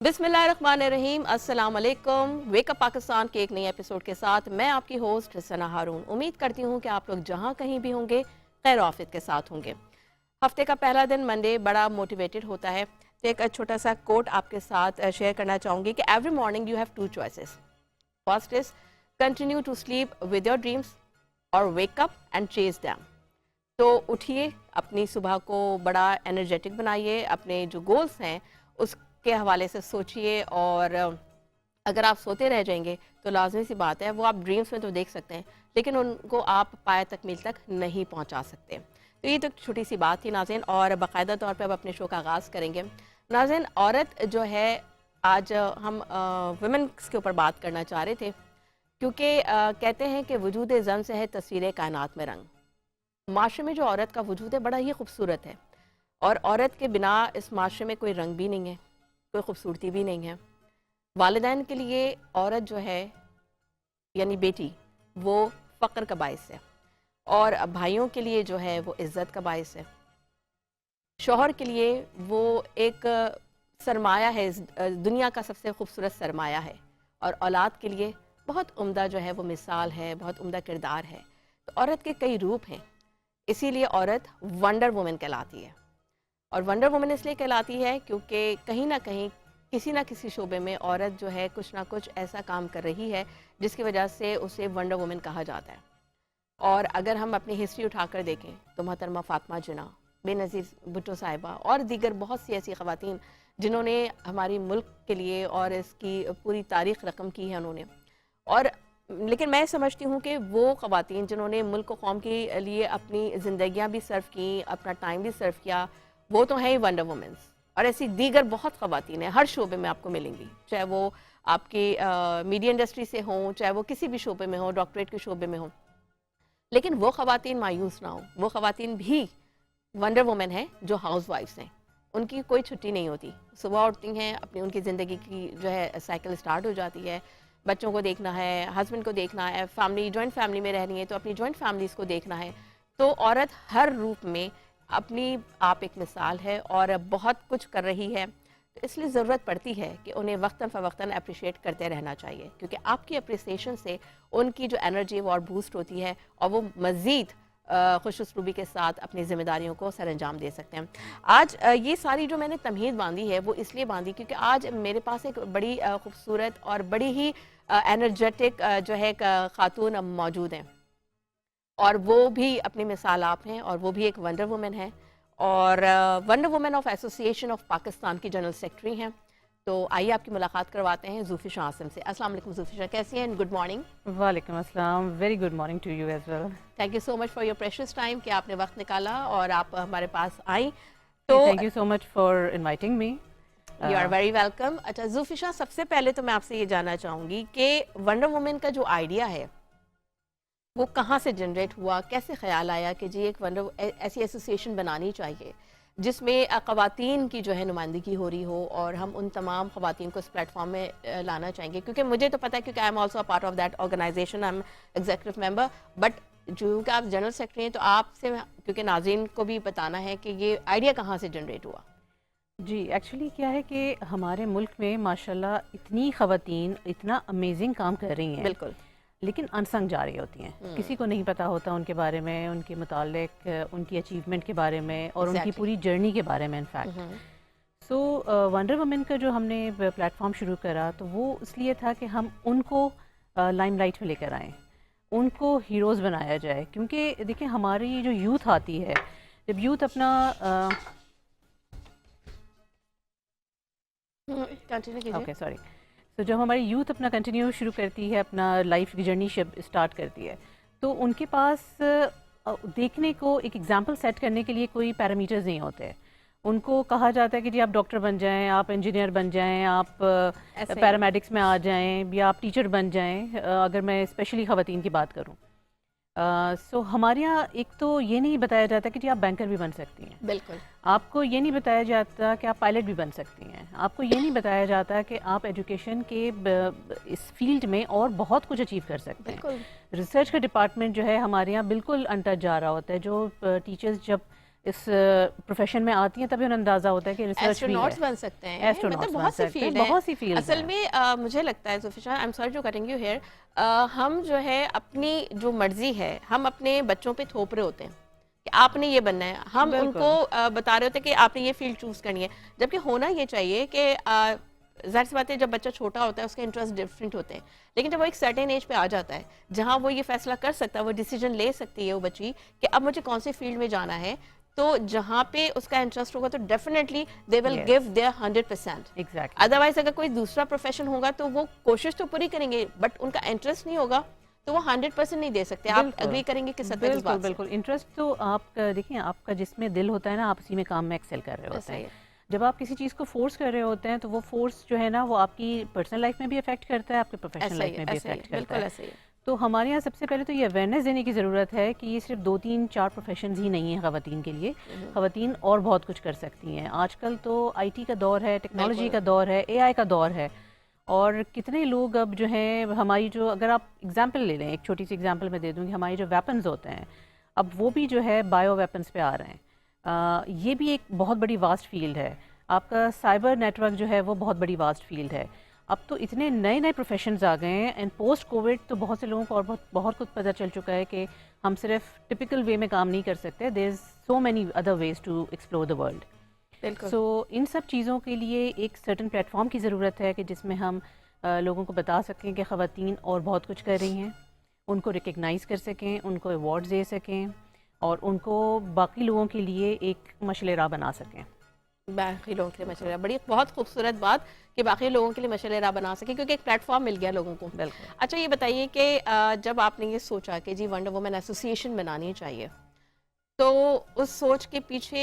बिस्मिल्लाहिर्रहमानिर्रहीम, अस्सलाम वालेकुम। वेकअप पाकिस्तान के एक नए एपिसोड के साथ मैं आपकी होस्ट सना हारून। उम्मीद करती हूँ कि आप लोग जहाँ कहीं भी होंगे खैर आफियत के साथ होंगे। हफ्ते का पहला दिन मंडे बड़ा मोटिवेटेड होता है, तो एक छोटा सा कोट आपके साथ शेयर करना चाहूँगी कि every morning you have two choices. First is continue to sleep with your dreams और वेकअप एंड चेज दैम। तो उठिए, अपनी सुबह को बड़ा एनर्जेटिक बनाइए, अपने जो गोल्स हैं उसके हवाले से सोचिए। और अगर आप सोते रह जाएंगे तो लाजमी सी बात है वो आप ड्रीम्स में तो देख सकते हैं लेकिन उनको आप पाए तकमील तक नहीं पहुंचा सकते। तो ये तो छोटी सी बात थी नाज़रीन, और बाकायदा तौर पे अब अपने शो का आगाज़ करेंगे। नाज़रीन, औरत जो है, आज हम वुमेन्स के ऊपर बात करना चाह रहे थे क्योंकि कहते हैं कि वजूद ज़न से है तस्वीर कायनात में रंग। माशरे में जो औरत का वजूद है बड़ा ही खूबसूरत है, और औरत के बिना इस माशरे में कोई रंग भी नहीं है, कोई खूबसूरती भी नहीं है। वालिदैन के लिए औरत जो है यानी बेटी वो फ़क्र का बायस है, और भाइयों के लिए जो है वो इज़्ज़त का बायस है। शौहर के लिए वो एक सरमाया है, इस दुनिया का सबसे खूबसूरत सरमाया है, और औलाद के लिए बहुत उम्दा जो है वो मिसाल है, बहुत उम्दा किरदार है। तो औरत के कई रूप हैं, इसीलिए औरत वंडर वुमेन कहलाती है। और वंडर वुमेन इसलिए कहलाती है क्योंकि कहीं ना कहीं किसी ना किसी शोबे में औरत जो है कुछ ना कुछ ऐसा काम कर रही है जिसकी वजह से उसे वंडर वुमेन कहा जाता है। और अगर हम अपनी हिस्ट्री उठाकर देखें तो मोहतरमा फातिमा जिन्ना, बेनज़ीर भुट्टो साहिबा और दीगर बहुत सी ऐसी ख़वातीन जिन्होंने हमारी मुल्क के लिए और इसकी पूरी तारीख़ रकम की है उन्होंने। और लेकिन मैं समझती हूँ कि वो ख़वातीन जिन्होंने मुल्क कौम के लिए अपनी ज़िंदगियाँ भी सर्व की, अपना टाइम भी सर्व किया, वो तो हैं ही वंडर वुमेन्स। और ऐसी दीगर बहुत ख़वातीन हैं, हर शोबे में आपको मिलेंगी, चाहे वो आपकी मीडिया इंडस्ट्री से हों, चाहे वो किसी भी शोबे में हों, डॉक्टरेट के शोबे में हों। लेकिन वो ख़वातीन मायूस ना हो, वो ख़वातीन भी वंडर वुमेन हैं जो हाउस वाइफ्स हैं। उनकी कोई छुट्टी नहीं होती, सुबह उठती हैं, अपनी उनकी ज़िंदगी की जो है साइकिल स्टार्ट हो जाती है। बच्चों को देखना है, हस्बैंड को देखना है, फैमिली जॉइंट फैमिली में रहनी है तो अपनी जॉइंट फैमिलीज़ को देखना है। तो औरत हर रूप में अपनी आप एक मिसाल है और बहुत कुछ कर रही है। तो इसलिए ज़रूरत पड़ती है कि उन्हें वक्तन फ़वक्तन अप्रिशिएट करते रहना चाहिए, क्योंकि आपकी अप्रिसिएशन से उनकी जो एनर्जी वो और बूस्ट होती है और वो मज़ीद खुश उसलूबी के साथ अपनी ज़िम्मेदारियों को सर अंजाम दे सकते हैं। आज ये सारी जो मैंने तमहीद बांधी है वो इसलिए बांधी क्योंकि आज मेरे पास एक बड़ी खूबसूरत और बड़ी ही एनर्जेटिक जो है खातून मौजूद हैं, और वो भी अपनी मिसाल आप हैं, और वो भी एक वंडर वुमेन है, और wonder women of association of Pakistan की जनरल सेक्रेटरी हैं। तो आइए आपकी मुलाकात करवाते हैं ज़ूफ़िशा आसिम से। अस्सलाम वालेकुम ज़ूफ़िशा, कैसी हैं? Good morning. वालेकुम अस्सलाम, very good morning to you as well. Thank you so much for your precious time कि आपने वक्त निकाला और आप हमारे पास आई। तो thank you so much for inviting me. You are very welcome. अच्छा ज़ूफ़िशा, सबसे पहले तो मैं आपसे ये जानना चाहूँगी कि वंडर वुमेन का जो आइडिया है वो कहाँ से जनरेट हुआ, कैसे ख्याल आया कि जी एक वंडर ऐसी एसोसिएशन बनानी चाहिए जिसमें ख़वातीन की जो है नुमाइंदगी हो रही हो, और हम उन तमाम ख़वातीन को इस प्लेटफॉर्म में लाना चाहेंगे। क्योंकि मुझे तो पता है, क्योंकि I am also a part of that organisation, I am executive member, but जो कि आप जनरल सेक्रेटरी हैं तो आपसे क्योंकि नाज़रीन को भी बताना है कि ये आइडिया कहाँ से जनरेट हुआ। जी, एक्चुअली क्या है कि हमारे मुल्क में माशाल्लाह इतनी ख़वातीन इतना अमेजिंग काम कर रही हैं, बिल्कुल, लेकिन अनसंग जा रही होती हैं। किसी को नहीं पता होता उनके बारे में, उनके मुतालिक, उनकी अचीवमेंट के बारे में और उनकी पूरी जर्नी के बारे में। इनफैक्ट सो वंडर वुमेन का जो हमने प्लेटफॉर्म शुरू करा तो वो इसलिए था कि हम उनको लाइमलाइट में लेकर आएँ, उनको हीरोज़ बनाया जाए। क्योंकि देखिए हमारी जो यूथ आती है, जब यूथ अपना कंटिन्यू कीजिए। ओके सॉरी, तो जब हमारी यूथ अपना कंटिन्यू शुरू करती है, अपना लाइफ की जर्नी स्टार्ट करती है, तो उनके पास देखने को एक एग्जांपल सेट करने के लिए कोई पैरामीटर्स नहीं होते। उनको कहा जाता है कि जी आप डॉक्टर बन जाएं, आप इंजीनियर बन जाएं, आप पैरामेडिक्स में आ जाएं, या आप टीचर बन जाएं, अगर मैं स्पेशली ख़वातीन की बात करूं। सो हमारे यहाँ एक तो ये नहीं बताया जाता कि जी आप बैंकर भी बन सकती हैं, बिल्कुल, आपको ये नहीं बताया जाता कि आप पायलट भी बन सकती हैं, आपको ये नहीं बताया जाता कि आप एजुकेशन के इस फील्ड में और बहुत कुछ अचीव कर सकते हैं। रिसर्च का डिपार्टमेंट जो है हमारे यहाँ बिल्कुल अनटच जा रहा होता है। जो टीचर्स जब इस प्रोफेशन में आती हैं तभी उन्हें अंदाजा होता है कि रिसर्च भी है। एस्ट्रोनॉट्स बन सकते हैं, मतलब बहुत सी फील्ड है, बहुत सी फील्ड असल में मुझे लगता है Zulfikar, I am sorry to cutting you here, हम जो है अपनी जो मर्जी है हम अपने बच्चों पे थोप रहे होते हैं कि आपने ये बनना है, हम उनको बता रहे होते हैं कि आपने ये फील्ड चूज़ करनी है, जबकि होना ये चाहिए कि ज़ाहिर सी बात है जब बच्चा छोटा होता है उसके इंटरेस्ट डिफरेंट होते हैं, लेकिन जब वो एक सर्टेन एज पे आ जाता है जहाँ वो ये फैसला कर सकता है, वो डिसीजन ले सकती है वो बच्ची कि अब मुझे कौन सी फील्ड में जाना है, तो जहाँ पे उसका इंटरेस्ट होगा तो definitely they will give their 100%। Exactly. Otherwise अगर कोई दूसरा प्रोफेशन होगा तो वो कोशिश तो पूरी करेंगे बट उनका इंटरेस्ट नहीं होगा तो वो 100% नहीं दे सकते। आप एग्री करेंगे कि सत्य इस बात से? बिल्कुल। इंटरेस्ट तो आप देखिए, आपका जिसमें दिल होता है ना, आप उसी में काम में एक्सेल कर रहे होते हैं। जब आप किसी चीज़ को फोर्स कर रहे होते हैं तो वो फोर्स जो है ना वो आपकी पर्सनल लाइफ में भी अफेक्ट करता है, आपके प्रोफेशनल लाइफ में भी अफेक्ट करता है। तो हमारे यहाँ सबसे पहले तो ये अवेयरनेस देने की ज़रूरत है कि ये सिर्फ 2-3-4 प्रोफेशंस ही नहीं है ख़वातीन के लिए। ख़वातीन और बहुत कुछ कर सकती हैं। आजकल तो आईटी का दौर है, टेक्नोलॉजी का दौर है, एआई का दौर है, और कितने लोग अब जो हैं हमारी जो, अगर आप एग्जांपल ले लें, एक छोटी सी एग्जांपल मैं दे दूँगी, हमारी जो वेपन्स होते हैं अब वो भी जो है बायो वेपन्स पे आ रहे हैं। ये भी एक बहुत बड़ी वास्ट फील्ड है। आपका साइबर नेटवर्क जो है वो बहुत बड़ी वास्ट फील्ड है। अब तो इतने नए नए प्रोफेशंस आ गए हैं, एंड पोस्ट कोविड तो बहुत से लोगों को और बहुत कुछ पता चल चुका है कि हम सिर्फ टिपिकल वे में काम नहीं कर सकते, there is so many other ways to explore the world. So इन सब चीज़ों के लिए एक सर्टन प्लेटफॉर्म की ज़रूरत है कि जिसमें हम लोगों को बता सकें कि ख़वातीन और बहुत कुछ कर रही हैं, उनको रिकग्नाइज़ कर सकें, उनको अवार्ड्स दे सकें और उनको बाकी लोगों के लिए एक मशअल राह बना सकें। बाकी लोगों के लिए मशअल राह, बड़ी बहुत खूबसूरत बात कि बाकी लोगों के लिए मशअल राह बना सके क्योंकि एक प्लेटफॉर्म मिल गया लोगों को। बिल्कुल। अच्छा ये बताइए कि जब आपने ये सोचा कि जी वंडर वुमन एसोसिएशन बनानी चाहिए, तो उस सोच के पीछे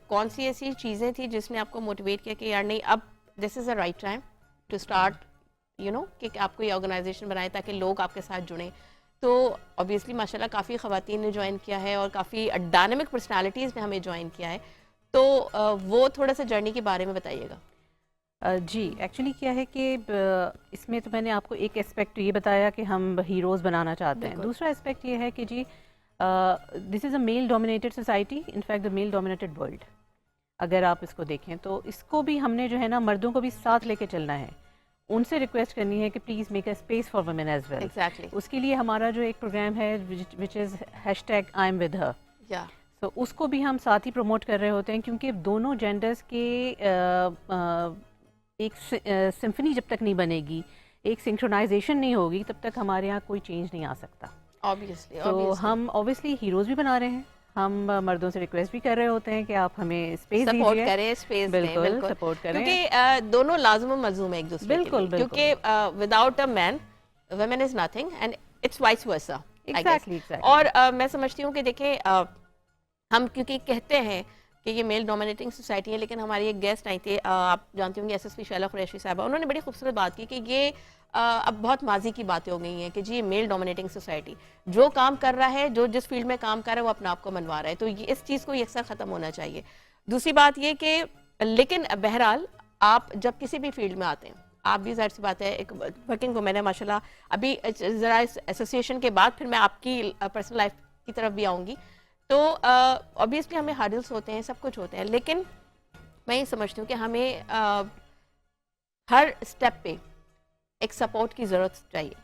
कौन सी ऐसी चीज़ें थी जिसने आपको मोटिवेट किया कि यार नहीं अब this is the right time to start you know कि आप कोई ऑर्गेनाइजेशन बनाएं ताकि लोग आपके साथ जुड़ें? तो ऑब्वियसली माशाल्लाह काफ़ी ख़वातीन ने ज्वाइन किया है और काफ़ी डायनामिक पर्सनालिटीज़ ने हमें ज्वाइन किया है, तो वो थोड़ा सा जर्नी के बारे में बताइएगा। जी, एक्चुअली क्या है कि इसमें तो मैंने आपको एक एस्पेक्ट ये बताया कि हम हीरोज़ बनाना चाहते हैं। दूसरा एस्पेक्ट ये है कि जी this is a male dominated society, in fact the male dominated world. अगर आप इसको देखें तो इसको भी हमने जो है ना मर्दों को भी साथ लेके चलना है, उनसे रिक्वेस्ट करनी है कि please make a space for women as well. Exactly. उसके लिए हमारा जो एक प्रोग्राम है विच इज़ #IamWithHer, तो उसको भी हम साथ ही प्रमोट कर रहे होते हैं क्योंकि दोनों जेंडर्स के एक सिम्फनी जब तक नहीं बनेगी, एक सिंक्रोनाइजेशन नहीं होगी, तब तक हमारे यहाँ कोई चेंज नहीं आ सकता। ऑब्वियसली तो हम ऑब्वियसली हीरोज़ भी बना रहे हैं, हम मर्दों से रिक्वेस्ट भी कर रहे होते हैं कि आप हमें स्पेस दीजिए, सपोर्ट करें, स्पेस दें, बिल्कुल सपोर्ट करें, क्योंकि दोनों लाज़िम व मलज़ूम है एक दूसरे के लिए, क्योंकि without a man women is nothing and it's vice versa. Exactly. और मैं समझती हूँ कि देखें हम क्योंकि कहते हैं कि ये मेल डोमिनेटिंग सोसाइटी है, लेकिन हमारी एक गेस्ट आई थी, आप जानती होंगी, SSP शैला कुरैशी साहबा, उन्होंने बड़ी खूबसूरत बात की कि ये अब बहुत माजी की बातें हो गई हैं कि जी मेल डोमिनेटिंग सोसाइटी, जो काम कर रहा है, जो जिस फील्ड में काम कर रहा है वो अपने आप को मनवा रहा है, तो ये इस चीज़ को यकसा ख़त्म होना चाहिए। दूसरी बात ये कि लेकिन बहरहाल आप जब किसी भी फील्ड में आते हैं, आप भी ज़ाहिर सी बात है एक वर्किंग वुमेन है माशाल्लाह, अभी ज़रा एसोसिएशन के बाद फिर मैं आपकी पर्सनल लाइफ की तरफ भी आऊँगी, तो ऑब्वियसली हमें हार्डल्स होते हैं, सब कुछ होते हैं, लेकिन मैं ये समझती हूँ कि हमें हर स्टेप पे एक सपोर्ट की ज़रूरत चाहिए,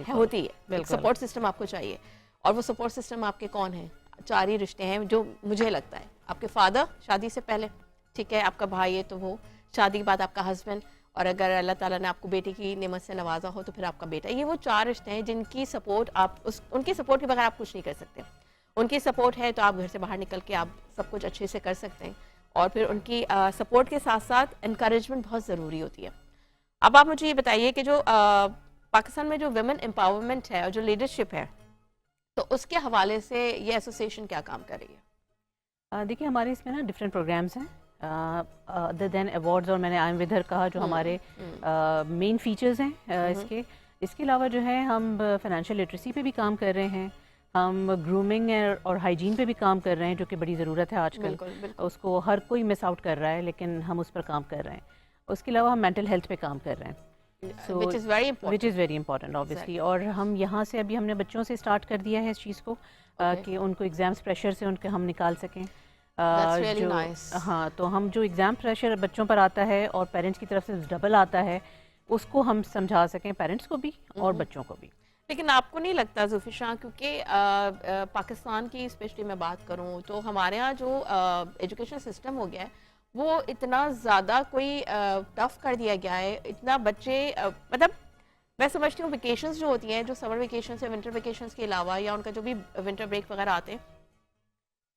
होती है, एक सपोर्ट सिस्टम आपको चाहिए, और वो सपोर्ट सिस्टम आपके कौन है? 4 ही रिश्ते हैं जो मुझे लगता है, आपके फादर शादी से पहले, ठीक है, आपका भाई है तो वो, शादी के बाद आपका हस्बैंड, और अगर अल्लाह ताला ने आपको बेटी की नेमत से नवाजा हो तो फिर आपका बेटा। ये वो 4 रिश्ते हैं जिनकी सपोर्ट आप उनकी सपोर्ट के बगैर आप कुछ नहीं कर सकते। उनकी सपोर्ट है तो आप घर से बाहर निकल के आप सब कुछ अच्छे से कर सकते हैं, और फिर उनकी सपोर्ट के साथ साथ इनकरेजमेंट बहुत ज़रूरी होती है। अब आप मुझे ये बताइए कि जो पाकिस्तान में जो वुमेन एम्पावरमेंट है और जो लीडरशिप है, तो उसके हवाले से ये एसोसिएशन क्या काम कर रही है? देखिए हमारे इसमें ना डिफरेंट प्रोग्राम्स हैं अदर देन अवार्ड्स, और मैंने आई एम विद हर कहा जो हमारे मेन फीचर्स हैं। इसके अलावा जो है हम फाइनेंशियल लिटरेसी पे भी काम कर रहे हैं, हम ग्रूमिंग और हाइजीन पे भी काम कर रहे हैं जो कि बड़ी ज़रूरत है आजकल। बिल्कुल। उसको हर कोई मिस आउट कर रहा है, लेकिन हम उस पर काम कर रहे हैं। उसके अलावा हम मेंटल हेल्थ पे काम कर रहे हैं, which is very important obviously. और हम यहाँ से अभी हमने बच्चों से स्टार्ट कर दिया है इस चीज़ को कि उनको एग्ज़ाम्स प्रेशर से उनके हम निकाल सकें। That's really जो nice. हाँ, तो हम जो एग्ज़ाम प्रेशर बच्चों पर आता है और पेरेंट्स की तरफ से डबल आता है, उसको हम समझा सकें पेरेंट्स को भी और बच्चों को भी। लेकिन आपको नहीं लगता ज़ुल्फ़ी शाह, क्योंकि पाकिस्तान की स्पेशली मैं बात करूं तो हमारे यहाँ जो एजुकेशन सिस्टम हो गया है वो इतना ज़्यादा कोई टफ कर दिया गया है, इतना बच्चे मतलब मैं समझती हूँ वेकेशंस जो होती हैं, जो समर वेकेशंस या विंटर वेकेशंस के अलावा या उनका जो भी विंटर ब्रेक वगैरह आते हैं,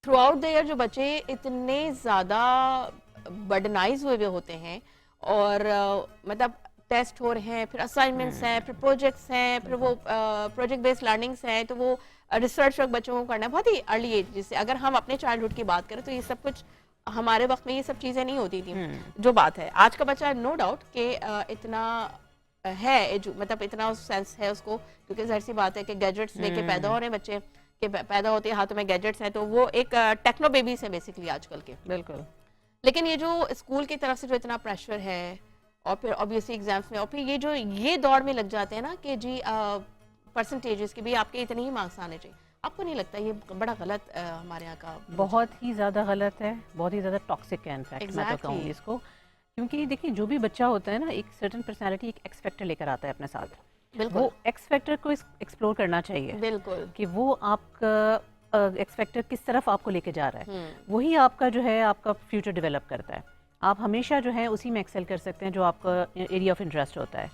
थ्रू आउट द ईयर जो बच्चे इतने ज़्यादा बर्डनाइज हुए होते हैं और मतलब टेस्ट हो रहे हैं, फिर असाइनमेंट्स हैं, फिर प्रोजेक्ट्स हैं, फिर वो प्रोजेक्ट बेस्ड लर्निंग्स हैं, तो वो रिसर्च वर्क बच्चों को करना है बहुत ही अर्ली एज। जिससे अगर हम अपने चाइल्डहुड की बात करें तो ये सब कुछ हमारे वक्त में ये सब चीज़ें नहीं होती थी। जो बात है आज का बच्चा, नो डाउट कि इतना है मतलब इतना सेंस है उसको, क्योंकि जाहिर सी बात है कि गैजेट्स लेके पैदा हो रहे हैं बच्चे, के पैदा होते हैं हाथों में गैजेट्स हैं, तो वो एक टेक्नो बेबीज है बेसिकली आजकल के। बिल्कुल। लेकिन ये जो स्कूल की तरफ से जो इतना प्रेशर है और फिर ऑब्वियसली एग्जाम्स में और फिर ये दौड़ में लग जाते हैं ना कि जी परसेंटेजेस के भी आपके इतने ही मार्क्स आने चाहिए, आपको नहीं लगता ये बड़ा गलत हमारे यहाँ का? बहुत ही ज़्यादा गलत है, बहुत ही ज़्यादा टॉक्सिक है इनफैक्ट मैं तो Exactly. कहूँगी इसको, क्योंकि देखिए जो भी बच्चा होता है ना, एक सर्टेन पर्सनालिटी, एक एक्स फैक्टर लेकर आता है अपने साथ। बिल्कुल वो एक्स फैक्टर को एक्सप्लोर करना चाहिए बिल्कुल। कि वो आपका एक्स फैक्टर किस तरफ आपको लेके जा रहा है, वही आपका जो है आपका फ्यूचर डेवलप करता है। आप हमेशा जो है उसी में एक्सेल कर सकते हैं जो आपका एरिया ऑफ इंटरेस्ट होता है।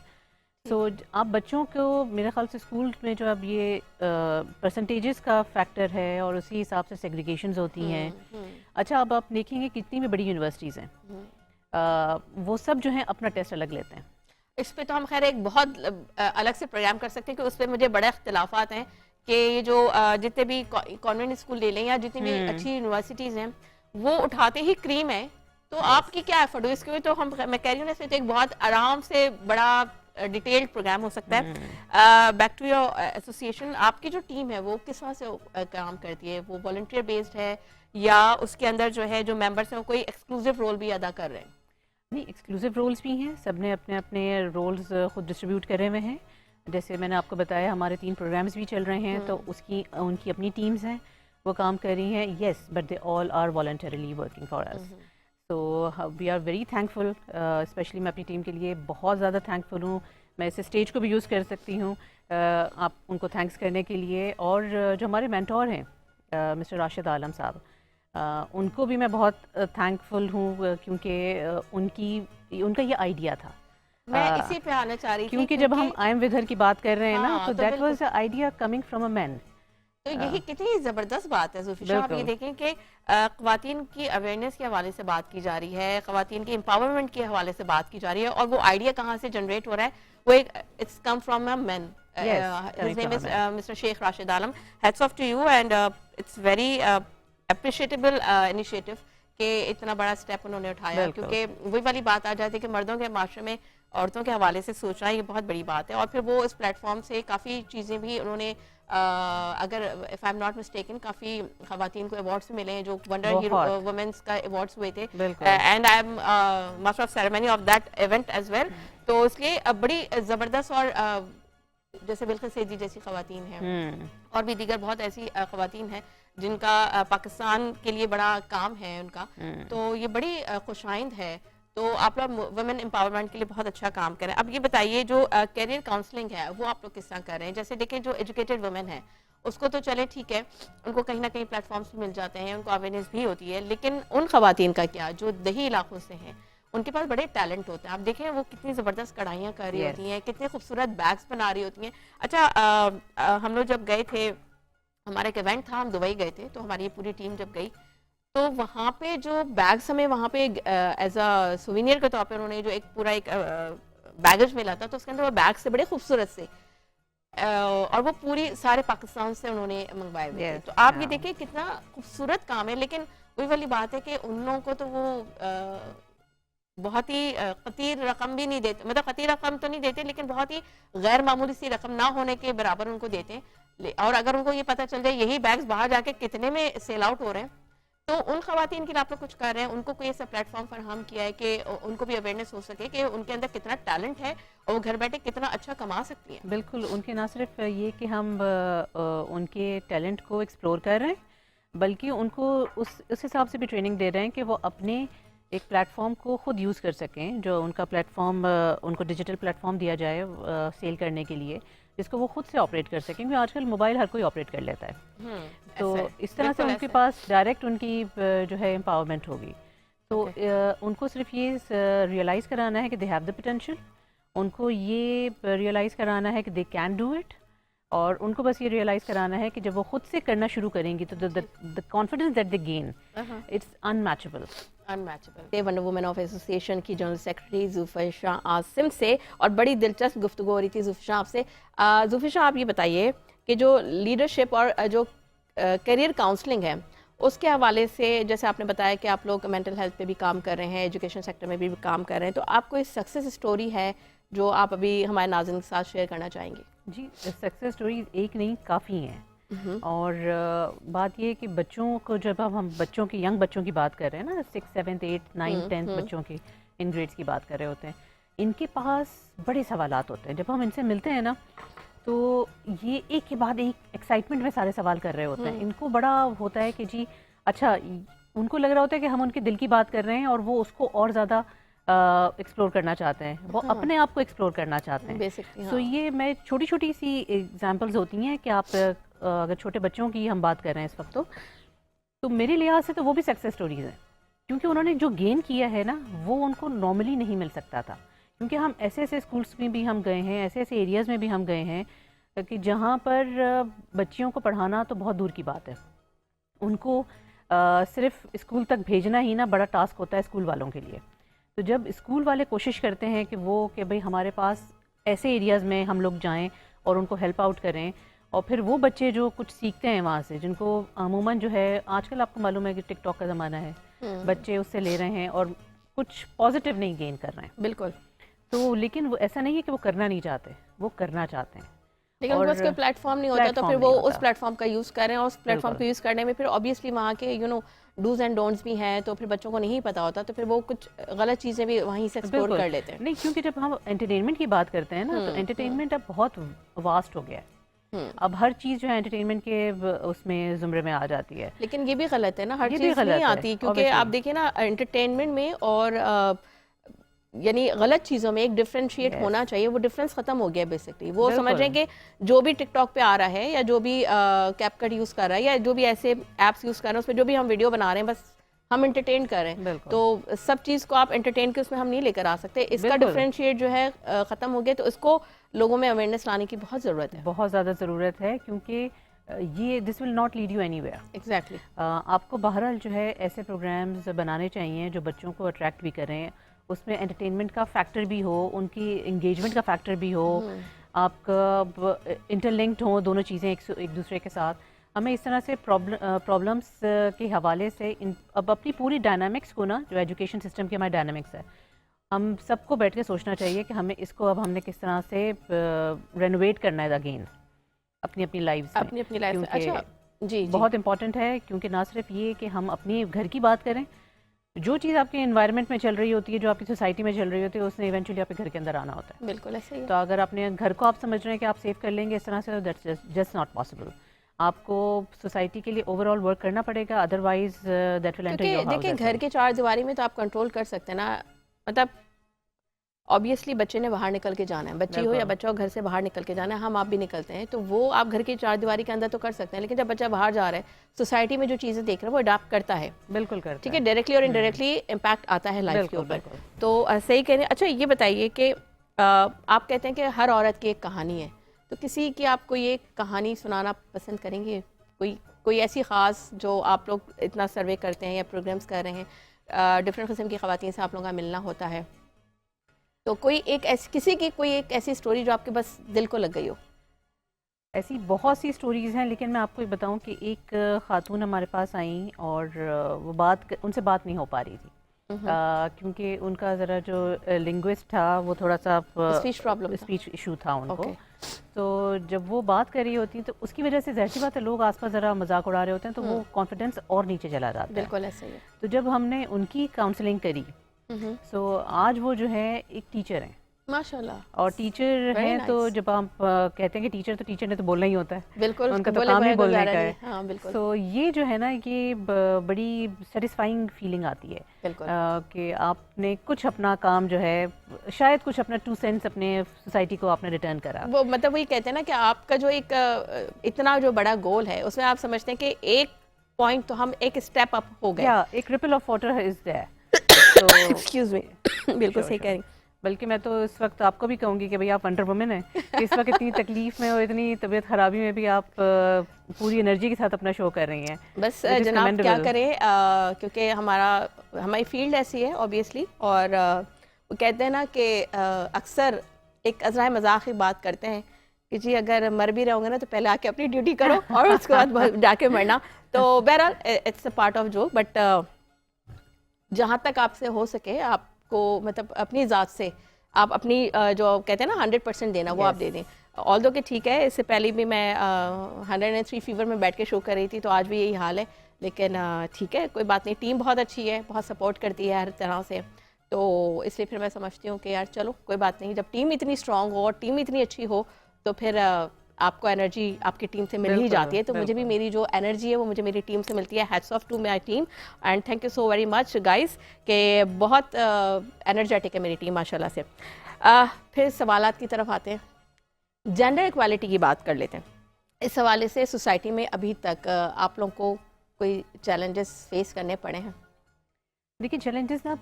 सो आप बच्चों को मेरे ख्याल से स्कूल में जो अब ये परसेंटेजेस का फैक्टर है और उसी हिसाब से सेग्रीगेशंस होती हैं। अच्छा, अब आप देखेंगे कितनी भी बड़ी यूनिवर्सिटीज़ हैं, वो सब जो है अपना टेस्ट अलग लेते हैं। इस पे तो हम खैर एक बहुत अलग से प्रोग्राम कर सकते हैं कि उस पर मुझे बड़े इख्तिलाफात हैं कि ये जो जितने भी कॉन्वेंट स्कूल ले लें या जितनी भी अच्छी यूनिवर्सिटीज़ हैं वो उठाते ही क्रीम है, तो आपकी क्या एफर्ट हो इसके? तो हम मैं कह रही हूँ ना, इसमें तो एक बहुत आराम से बड़ा डिटेल्ड प्रोग्राम हो सकता है। बैक टू योर एसोसिएशन, आपकी जो टीम है वो किस तरह से काम करती है? वो वॉलंटियर बेस्ड है या उसके अंदर जो है जो मेंबर्स हैं वो कोई एक्सक्लूसिव रोल भी अदा कर रहे हैं? नहीं, एक्सक्लूसिव रोल्स भी हैं, सब ने अपने अपने रोल्स खुद डिस्ट्रीब्यूट करे हुए हैं। जैसे मैंने आपको बताया हमारे 3 प्रोग्राम्स भी चल रहे हैं, तो उनकी अपनी टीम्स हैं, वो काम कर रही हैं। Yes, but they all are voluntarily working for us, so we are very thankful. Specially मैं अपनी टीम के लिए बहुत ज़्यादा थैंकफुल हूँ। मैं इस स्टेज को भी यूज़ कर सकती हूँ आप उनको थैंक्स करने के लिए। और जो हमारे मेंटोर हैं मिस्टर राशिद आलम साहब, उनको भी मैं बहुत थैंकफुल हूँ, क्योंकि उनका ये आइडिया था। मैं इसी पे आना चाह रही थी, क्योंकि जब हम आई एम विद हर की बात कर रहे हैं ना, तो that was a idea coming from a man. तो यही कितनी ज़बरदस्त बात है ज़ुल्फ़ी शाह। आप ये देखें कि ख़वातीन की अवेयरनेस के हवाले से बात की जा रही है, ख़वातीन की एम्पावरमेंट के हवाले से बात की जा रही है, और वो आइडिया कहाँ से जनरेट हो रहा है? वो एक it's come from a man. His name is mister Sheikh Rashid Alam. Hats off to you and it's very appreciatable initiative कि इतना बड़ा स्टेप उन्होंने उठाया, क्योंकि वही वाली बात आ जाती है कि मर्दों के माशरे में औरतों के हवाले से सोचना ये बहुत बड़ी बात है। और फिर वो इस प्लेटफॉर्म से काफ़ी चीज़ें भी उन्होंने अगर if I am not mistaken काफ़ी ख़वातीन को अवार्ड्स मिले हैं, जो वंडर हीरो वुमेन्स का अवार्ड्स हुए थे, and I am master of ceremony of that event as well. तो इसलिए बड़ी ज़बरदस्त, और जैसे बिल्कुल सैदी जैसी ख़वातीन हैं और भी दीगर बहुत ऐसी ख़वातीन हैं जिनका पाकिस्तान के लिए बड़ा काम है उनका, तो ये बड़ी खुशाइंद है। तो आप लोग वुमेन एम्पावरमेंट के लिए बहुत अच्छा काम करें। अब ये बताइए, जो करियर काउंसलिंग है वो आप लोग किस तरह कर रहे हैं? जैसे देखें, जो एजुकेटेड वुमेन है उसको तो चले ठीक है, उनको कहीं ना कहीं प्लेटफॉर्म्स मिल जाते हैं, उनको अवेयरनेस भी होती है, लेकिन उन खवातीन का क्या जो दही इलाकों से हैं, उनके पास बड़े टैलेंट होते हैं। आप देखें वो कितनी ज़बरदस्त कढ़ाइयाँ कर रही होती हैं, कितने खूबसूरत बैग्स बना रही होती हैं। अच्छा, हम लोग जब गए थे, हमारा एक इवेंट था, हम दुबई गए थे, तो हमारी पूरी टीम जब गई तो वहाँ पे जो बैग्स हमें वहाँ पे एज अ सुवेनियर के तौर पे उन्होंने जो एक पूरा एक बैगेज मिला था, तो उसके अंदर वो बैग से बड़े खूबसूरत से और वो पूरी सारे पाकिस्तान से उन्होंने मंगवाए हुए थे। तो आप ये देखिए कितना खूबसूरत काम है, लेकिन वही वाली बात है कि उन लोगों को तो वो बहुत ही कतीर रकम भी नहीं देते, मतलब कतीर रकम तो नहीं देते, लेकिन बहुत ही गैर मामूली सी रकम ना होने के बराबर उनको देते हैं। और अगर उनको ये पता चल जाए यही बैग्स बाहर जाके कितने में सेल आउट हो रहे हैं, तो उन खवातीन के लिए आप लोग कुछ कर रहे हैं, उनको कोई ऐसा प्लेटफॉर्म फराहम किया है कि उनको भी अवेयरनेस हो सके कि उनके अंदर कितना टैलेंट है और वो घर बैठे कितना अच्छा कमा सकती हैं? बिल्कुल, उनके ना सिर्फ ये कि हम उनके टैलेंट को एक्सप्लोर कर रहे हैं, बल्कि उनको उस हिसाब से भी ट्रेनिंग दे रहे हैं कि वो अपने एक प्लेटफॉर्म को खुद यूज़ कर सकें, जो उनका प्लेटफॉर्म उनको डिजिटल प्लेटफॉर्म दिया जाए सेल करने के लिए, जिसको वो खुद से ऑपरेट कर सकें, क्योंकि आजकल मोबाइल हर कोई ऑपरेट कर लेता है। तो इस तरह से उनके पास डायरेक्ट उनकी जो है एम्पावरमेंट होगी। तो उनको सिर्फ ये रियलाइज़ कराना है कि दे हैव द पोटेंशियल, उनको ये रियलाइज़ कराना है कि दे कैन डू इट, और उनको बस ये रियलाइज़ कराना है कि जब वो खुद से करना शुरू करेंगी तो the confidence that they gain it's unmatchable. ये वंडर वुमेन ऑफ एसोसिएशन की जनरल सेक्रेटरी जुल्फिशा आसिम से, और बड़ी दिलचस्प गुफ्तगू हो रही थी जुल्फिशा आपसे। जुल्फिशा, आप ये बताइए कि जो लीडरशिप और जो करियर काउंसलिंग है उसके हवाले से, जैसे आपने बताया कि आप लोग मेंटल हेल्थ पे भी काम कर रहे हैं, एजुकेशन सेक्टर में भी काम कर रहे हैं, तो आपको इस सक्सेस स्टोरी है जो आप अभी हमारे नाज़रीन के साथ शेयर करना चाहेंगे? जी, सक्सेस स्टोरी एक नहीं, काफ़ी हैं। और बात ये है कि बच्चों को, जब हम बच्चों की, यंग बच्चों की बात कर रहे हैं ना, 6, 7, 8, 9, 10 बच्चों की इन ग्रेड्स की बात कर रहे होते हैं, इनके पास बड़े सवालात होते हैं। जब हम इनसे मिलते हैं ना, तो ये एक के बाद एक एक्साइटमेंट में सारे सवाल कर रहे होते हैं। इनको बड़ा होता है कि जी अच्छा, उनको लग रहा होता है कि हम उनके दिल की बात कर रहे हैं और वो उसको और ज़्यादा एक्सप्लोर करना चाहते हैं, वो अपने आप को एक्सप्लोर करना चाहते हैं। सो ये मैं छोटी छोटी सी एग्जांपल्स होती हैं कि आप अगर छोटे बच्चों की हम बात कर रहे हैं इस वक्त, तो मेरे लिहाज से तो वो भी सक्सेस स्टोरीज हैं, क्योंकि उन्होंने जो गेन किया है ना, वो उनको नॉर्मली नहीं मिल सकता था। क्योंकि हम ऐसे ऐसे स्कूल्स में भी हम गए हैं, ऐसे ऐसे एरियाज़ में भी हम गए हैं कि जहाँ पर बच्चियों को पढ़ाना तो बहुत दूर की बात है। उनको सिर्फ स्कूल तक भेजना ही ना बड़ा टास्क होता है स्कूल वालों के लिए। तो जब स्कूल वाले कोशिश करते हैं कि भाई हमारे पास ऐसे एरियाज़ में हम लोग जाएं और उनको हेल्प आउट करें, और फिर वो बच्चे जो कुछ सीखते हैं वहाँ से, जिनको अमूमन जो है आजकल आपको मालूम है कि टिकटॉक का ज़माना है, बच्चे उससे ले रहे हैं और कुछ पॉजिटिव नहीं गेन कर रहे हैं। बिल्कुल। तो लेकिन वो ऐसा नहीं है कि वो करना नहीं चाहते, वो करना चाहते हैं, लेकिन उनको उसका प्लेटफॉर्म नहीं होता, तो फिर वो उस प्लेटफॉर्म का यूज़ कर रहे हैं, और उस प्लेटफॉर्म को यूज़ करने में फिर ऑब्वियसली वहाँ के डूज एंड डोंट्स भी हैं, तो फिर बच्चों को नहीं पता होता, तो फिर वो कुछ गलत चीज़ें भी वहीं से एक्सप्लोर कर लेते हैं। नहीं, क्योंकि जब हम एंटरटेनमेंट की बात करते हैं ना, तो एंटरटेनमेंट अब बहुत वास्ट हो गया है। अब हर चीज़ जो है एंटरटेनमेंट के उसमें जुमरे में आ जाती है। लेकिन ये भी गलत है ना, हर चीज़ नहीं आती, क्योंकि आप देखिए ना, एंटरटेनमेंट में और यानी गलत चीज़ों में एक डिफरेंशिएट होना चाहिए। वो डिफरेंस ख़त्म हो गया बेसिकली। वो समझ रहे हैं कि जो भी टिकटॉक पे आ रहा है, या जो भी कैपकट यूज़ कर रहा है, या जो भी ऐसे ऐप्स यूज़ कर रहे हैं, उसमें जो भी हम वीडियो बना रहे हैं, बस हम एंटरटेन कर रहे हैं। तो सब चीज़ को आप एंटरटेन के उसमें हम नहीं लेकर आ सकते। इसका डिफरेंशिएट जो है ख़त्म हो गया, तो इसको लोगों में अवेयरनेस लाने की बहुत ज़रूरत है, बहुत ज़्यादा ज़रूरत है, क्योंकि ये this will not lead you anywhere. Exactly. आपको बहरहाल जो है ऐसे प्रोग्राम्स बनाने चाहिए जो बच्चों को अट्रैक्ट भी करें, उसमें एंटरटेनमेंट का फैक्टर भी हो, उनकी इंगेजमेंट का फैक्टर भी हो, आपका इंटरलिंक्ड हो दोनों चीज़ें एक दूसरे के साथ। हमें इस तरह से प्रॉब्लम्स के हवाले से अब अपनी पूरी डायनामिक्स को ना, जो एजुकेशन सिस्टम की हमारी डायनामिक्स है, हम सबको बैठ के सोचना चाहिए कि हमें इसको अब हमने किस तरह से रेनोवेट करना है अगेन अपनी अपनी लाइफ में। अपनी लाइफ। अच्छा जी, बहुत इंपॉर्टेंट है, क्योंकि ना सिर्फ ये कि हम अपने घर की बात करें, जो चीज़ आपके एनवायरनमेंट में चल रही होती है, जो आपकी सोसाइटी में चल रही होती है, उसने इवेंचुअली आपके घर के अंदर आना होता है। बिल्कुल ऐसे ही है। तो अगर अपने घर को आप समझ रहे हैं कि आप सेव कर लेंगे इस तरह से, तो दैट्स जस्ट नॉट पॉसिबल। आपको सोसाइटी के लिए ओवरऑल वर्क करना पड़ेगा, otherwise that will enter your house. देखिए, घर के चार दीवारी में तो आप कंट्रोल कर सकते हैं ना, मतलब ऑब्वियसली बच्चे ने बाहर निकल के जाना है, बच्ची हो या बच्चा हो, घर से बाहर निकल के जाना है, हम आप भी निकलते हैं, तो वो आप घर की चार दीवारी के अंदर तो कर सकते हैं, लेकिन जब बच्चा बाहर जा रहा है, सोसाइटी में जो चीज़ें देख रहा है वो अडाप्ट करता है। बिल्कुल करता है, ठीक है, डायरेक्टली और इनडायरेक्टली इम्पैक्ट आता है लाइफ के ऊपर। तो सही कह रहे हैं। अच्छा, ये बताइए कि आप कहते हैं कि हर औरत की एक कहानी है, तो किसी की आप कोई एक कहानी सुनाना पसंद करेंगे? कोई ऐसी ख़ास जो आप लोग इतना सर्वे करते हैं या प्रोग्राम्स कर रहे हैं, डिफरेंट किस्म की ख़वातीन से आप लोगों का मिलना होता है, तो कोई एक किसी की कोई एक ऐसी स्टोरी जो आपके बस दिल को लग गई हो? ऐसी बहुत सी स्टोरीज़ हैं, लेकिन मैं आपको बताऊं कि एक खातून हमारे पास आई और वो उनसे बात नहीं हो पा रही थी, क्योंकि उनका ज़रा जो लिंग्विस्ट था वो थोड़ा सा स्पीच इशू था उनको। तो जब वो बात कर रही होती तो उसकी वजह से, ज़ाहिर सी बात है, लोग आसपास ज़रा मजाक उड़ा रहे होते हैं, तो वो कॉन्फिडेंस और नीचे चला जाता है। बिल्कुल ऐसे ही है। तो जब हमने उनकी काउंसलिंग करी, सो आज वो जो है एक टीचर हैं, माशाल्लाह। और टीचर Very हैं तो nice. जब आप कहते हैं कि टीचर तो टीचर ने तो बोलना ही होता है, बिल्कुल, उनका तो बोले काम ही बगैर बोलने गुजारा का नहीं। है। हाँ बिल्कुल सो ये जो है ना, ये बड़ी सेटिस्फाइंग फीलिंग आती है बिल्कुल। कि आपने कुछ अपना काम जो है, शायद कुछ अपना 2 सेंट्स अपने सोसाइटी को आपने रिटर्न करा। वो मतलब वही कहते हैं ना कि आपका जो एक इतना जो बड़ा गोल है उसमें आप समझते हैं कि एक पॉइंट तो हम एक स्टेप अप हो गए। या एक ripple of water is there. तो एक्सक्यूज मी बिल्कुल श्योर सही कह श्योर, रही। बल्कि मैं तो इस वक्त आपको भी कहूँगी कि भाई आप वंडर वुमन हैं कि इस वक्त इतनी तकलीफ में और इतनी तबीयत खराबी में भी आप पूरी एनर्जी के साथ अपना शो कर रही हैं। बस It is जनाब क्या commendable. करें, क्योंकि हमारी फील्ड ऐसी है ऑब्वियसली। और वो कहते हैं ना कि अक्सर एक अज़राए मजाक की बात करते हैं कि जी अगर मर भी रहोगे ना तो पहले आके अपनी ड्यूटी करो और उसके बाद जाके मरना। तो बहरहाल it's a part of joke. But जहाँ तक आपसे हो सके आपको मतलब अपनी ज़ात से आप अपनी जो कहते हैं ना 100% देना वो आप दे दें। ऑल दो कि ठीक है, इससे पहले भी मैं 103 फीवर में बैठ के शो कर रही थी, तो आज भी यही हाल है। लेकिन ठीक है, कोई बात नहीं, टीम बहुत अच्छी है, बहुत सपोर्ट करती है हर तरह से। तो इसलिए फिर मैं समझती हूँ कि यार चलो कोई बात नहीं, जब टीम इतनी स्ट्रांग हो और टीम इतनी अच्छी हो तो फिर आपको एनर्जी आपकी टीम से मिल ही बिल्कुल, जाती है। तो मुझे भी बिल्कुल। मेरी जो एनर्जी है वो मुझे मेरी टीम से मिलती है। Hats off to my team and thank you so very much guys कि बहुत एनर्जेटिक है मेरी टीम माशाल्लाह से। फिर सवालात की तरफ आते हैं, जेंडर इक्वालिटी की बात कर लेते हैं। इस हवाले से सोसाइटी में अभी तक आप लोगों को कोई चैलेंजेस फेस करने पड़े हैं? देखिए चैलेंजेस ना,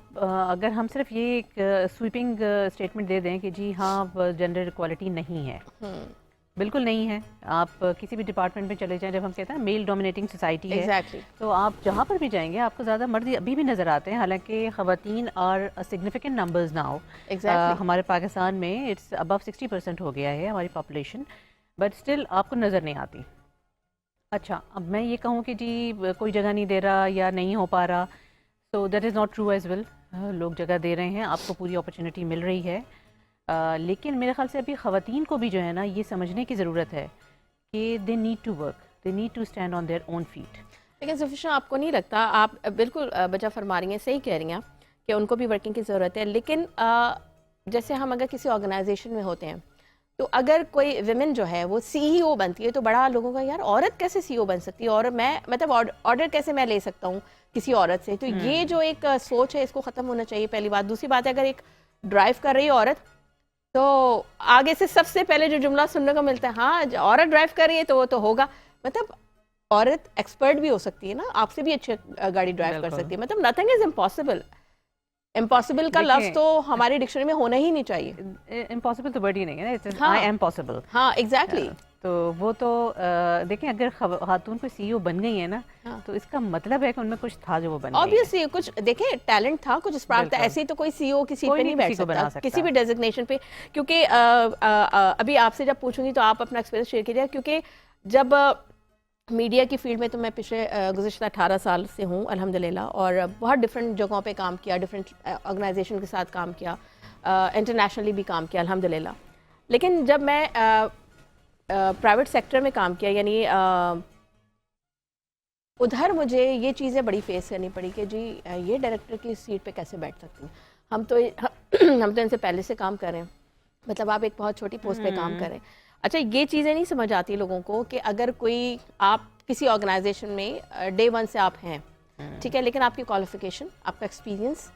अगर हम सिर्फ ये एक स्वीपिंग स्टेटमेंट दे दें कि जी हाँ जेंडर इक्वालिटी नहीं है, बिल्कुल नहीं है। आप किसी भी डिपार्टमेंट में चले जाएं, जब हम कहते हैं मेल डोमिनेटिंग सोसाइटी है, एग्जैक्टली तो आप जहाँ पर भी जाएंगे आपको ज़्यादा मर्द अभी भी नज़र आते हैं। हालांकि ख़वातीन और सिग्निफिकेंट नंबर्स नाउ एग्जैक्टली हमारे पाकिस्तान में इट्स अबव 60% हो गया है हमारी पॉपुलेशन, बट स्टिल आपको नज़र नहीं आती। अच्छा, अब मैं ये कहूँ कि जी कोई जगह नहीं दे रहा या नहीं हो पा रहा, so that is not true as well. लोग जगह दे रहे हैं, आपको पूरी अपॉर्चुनिटी मिल रही है। लेकिन मेरे ख्याल से अभी ख़वातीन को भी जो है ना ये समझने की ज़रूरत है कि they need to work, they need to stand on their own feet. लेकिन जुफिशा आपको नहीं लगता, आप बिल्कुल बचा फरमा रही हैं, सही कह रही हैं आप कि उनको भी वर्किंग की ज़रूरत है। लेकिन जैसे हम अगर किसी ऑर्गेनाइजेशन में होते हैं तो अगर कोई विमेन जो है वो सीईओ बनती है तो बड़ा लोगों का यार औरत कैसे सीईओ बन सकती है, और मैं मतलब ऑर्डर कैसे मैं ले सकता हूँ किसी औरत से। तो ये जो एक सोच है इसको ख़त्म होना चाहिए, पहली बात। दूसरी बात है, अगर एक ड्राइव कर रही है औरत तो आगे से सबसे पहले जो जुमला सुनने को मिलता है, हाँ औरत ड्राइव कर रही है तो वो तो होगा। मतलब औरत एक्सपर्ट भी हो सकती है ना, आपसे भी अच्छी गाड़ी ड्राइव कर बिल्कुल। सकती है। मतलब नथिंग इज इम्पॉसिबल। इम्पॉसिबल का लफ्ज देखिए, तो हमारी डिक्शनरी में होना ही नहीं चाहिए। इम्पॉसिबल तो वर्ड ही नहीं है ना, इट्स हाँ। I am possible. हाँ एग्जैक्टली। तो वो तो देखें, अगर खातून कोई सीईओ बन गई है ना, हाँ। तो इसका मतलब है कि उनमें कुछ था जो वो बन गई है। ऑब्वियसली कुछ देखें, टैलेंट था, कुछ स्पार्क था। बिल्कुल। ऐसे ही तो कोई सीईओ की सीट कोई पे नहीं नहीं बैठ किसी को बना सकता सकता। किसी भी डेजिग्नेशन पे। क्योंकि अभी आपसे जब पूछूंगी तो आप अपना एक्सपीरियंस शेयर कीजिए। क्योंकि जब मीडिया की फील्ड में तो मैं पिछले गुज़िश्ता 18 साल से हूँ अल्हम्दुलिल्लाह, और बहुत डिफरेंट जगहों पे काम किया, डिफरेंट ऑर्गेनाइजेशन के साथ काम किया, इंटरनेशनली भी काम किया अल्हम्दुलिल्लाह। लेकिन जब मैं प्राइवेट सेक्टर में काम किया, यानी उधर मुझे ये चीज़ें बड़ी फेस करनी पड़ी कि जी ये डायरेक्टर की सीट पे कैसे बैठ सकती हैं। हम तो इनसे पहले से काम कर रहे हैं, मतलब आप एक बहुत छोटी पोस्ट पे काम कर रहे हैं। अच्छा, ये चीज़ें नहीं समझ आती लोगों को कि अगर कोई आप किसी ऑर्गेनाइजेशन में डे 1 से आप हैं, ठीक है, लेकिन आपकी क्वालिफिकेशन, आपका एक्सपीरियंस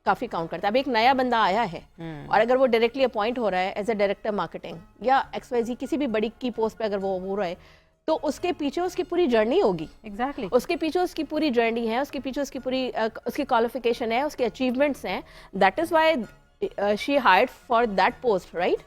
काफ़ी काउंट करता है। अब एक नया बंदा आया है और अगर वो डायरेक्टली अपॉइंट हो रहा है एज अ डायरेक्टर मार्केटिंग या XYZ किसी भी बड़ी की पोस्ट पे अगर वो हो रहा है, तो उसके पीछे उसकी पूरी जर्नी होगी। एग्जैक्टली। उसके पीछे उसकी पूरी जर्नी है, उसके पीछे उसकी पूरी उसकी क्वालिफिकेशन है, उसके अचीवमेंट्स हैं। That is why she hired for that post, right.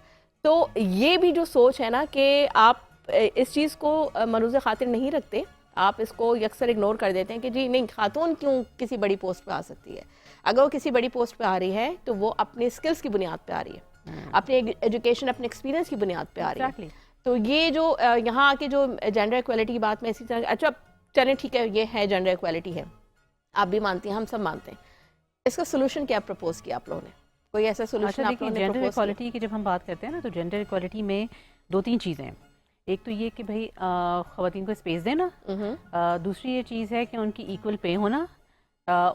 तो ये भी जो सोच है ना कि आप इस चीज़ को मरूज़ खातिर नहीं रखते, आप इसको यकसर इग्नोर कर देते हैं कि जी नहीं, खातून क्यों किसी बड़ी पोस्ट पे आ सकती है। अगर वो किसी बड़ी पोस्ट पे आ रही है तो वो अपने स्किल्स की बुनियाद पे आ रही है, अपने एजुकेशन, अपने एक्सपीरियंस की बुनियाद पे आ रही है। Exactly. तो ये जो यहाँ आके जो जेंडर इक्वालिटी की बात, मैं इसी तरह, अच्छा चलें ठीक है, ये है जेंडर इक्वालिटी है, आप भी मानती हैं, हम सब मानते हैं। इसका सोल्यूशन क्या प्रपोज किया आप लोगों ने? कोई ऐसा सोल्यूशन अच्छा, आप देखिए लोगों ने जेंडर प्रपोज किया? इक्वालिटी की जब हम बात करते हैं ना, तो जेंडर इक्वालिटी में 2-3 चीज़ें हैं। एक तो ये कि भाई ख़वातीन को स्पेस देना, दूसरी ये चीज़ है कि उनकी इक्वल पे होना,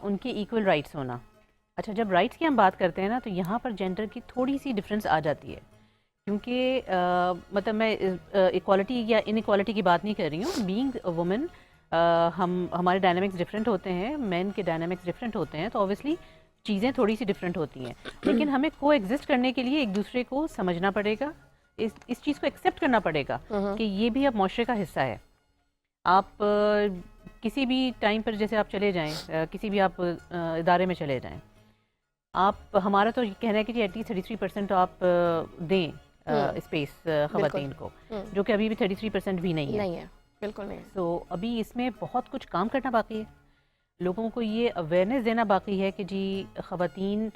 उनकी इक्वल राइट्स होना। अच्छा, जब राइट्स की हम बात करते हैं ना, तो यहाँ पर जेंडर की थोड़ी सी डिफरेंस आ जाती है, क्योंकि मतलब मैं इक्वालिटी या इनइक्वालिटी की बात नहीं कर रही हूँ। बीइंग अ वुमन, हमारे डायनामिक्स डिफरेंट होते हैं, मेन के डायनामिक्स डिफरेंट होते हैं, तो ऑब्वियसली चीज़ें थोड़ी सी डिफरेंट होती हैं। लेकिन हमें को एग्जिस्ट करने के लिए एक दूसरे को समझना पड़ेगा, इस चीज़ को एक्सेप्ट करना पड़ेगा कि ये भी अब माशरे का हिस्सा है। आप किसी भी टाइम पर जैसे आप चले जाएं, किसी भी आप इदारे में चले जाएं, आप, हमारा तो ये कहना है कि एटलीस्ट 33% आप दें स्पेस ख़वातीन को, जो कि अभी भी 33% भी नहीं है। नहीं है, बिल्कुल नहीं। तो अभी इसमें बहुत कुछ काम करना बाकी है। लोगों को ये अवेयरनेस देना बाकी है कि जी ख़वातीन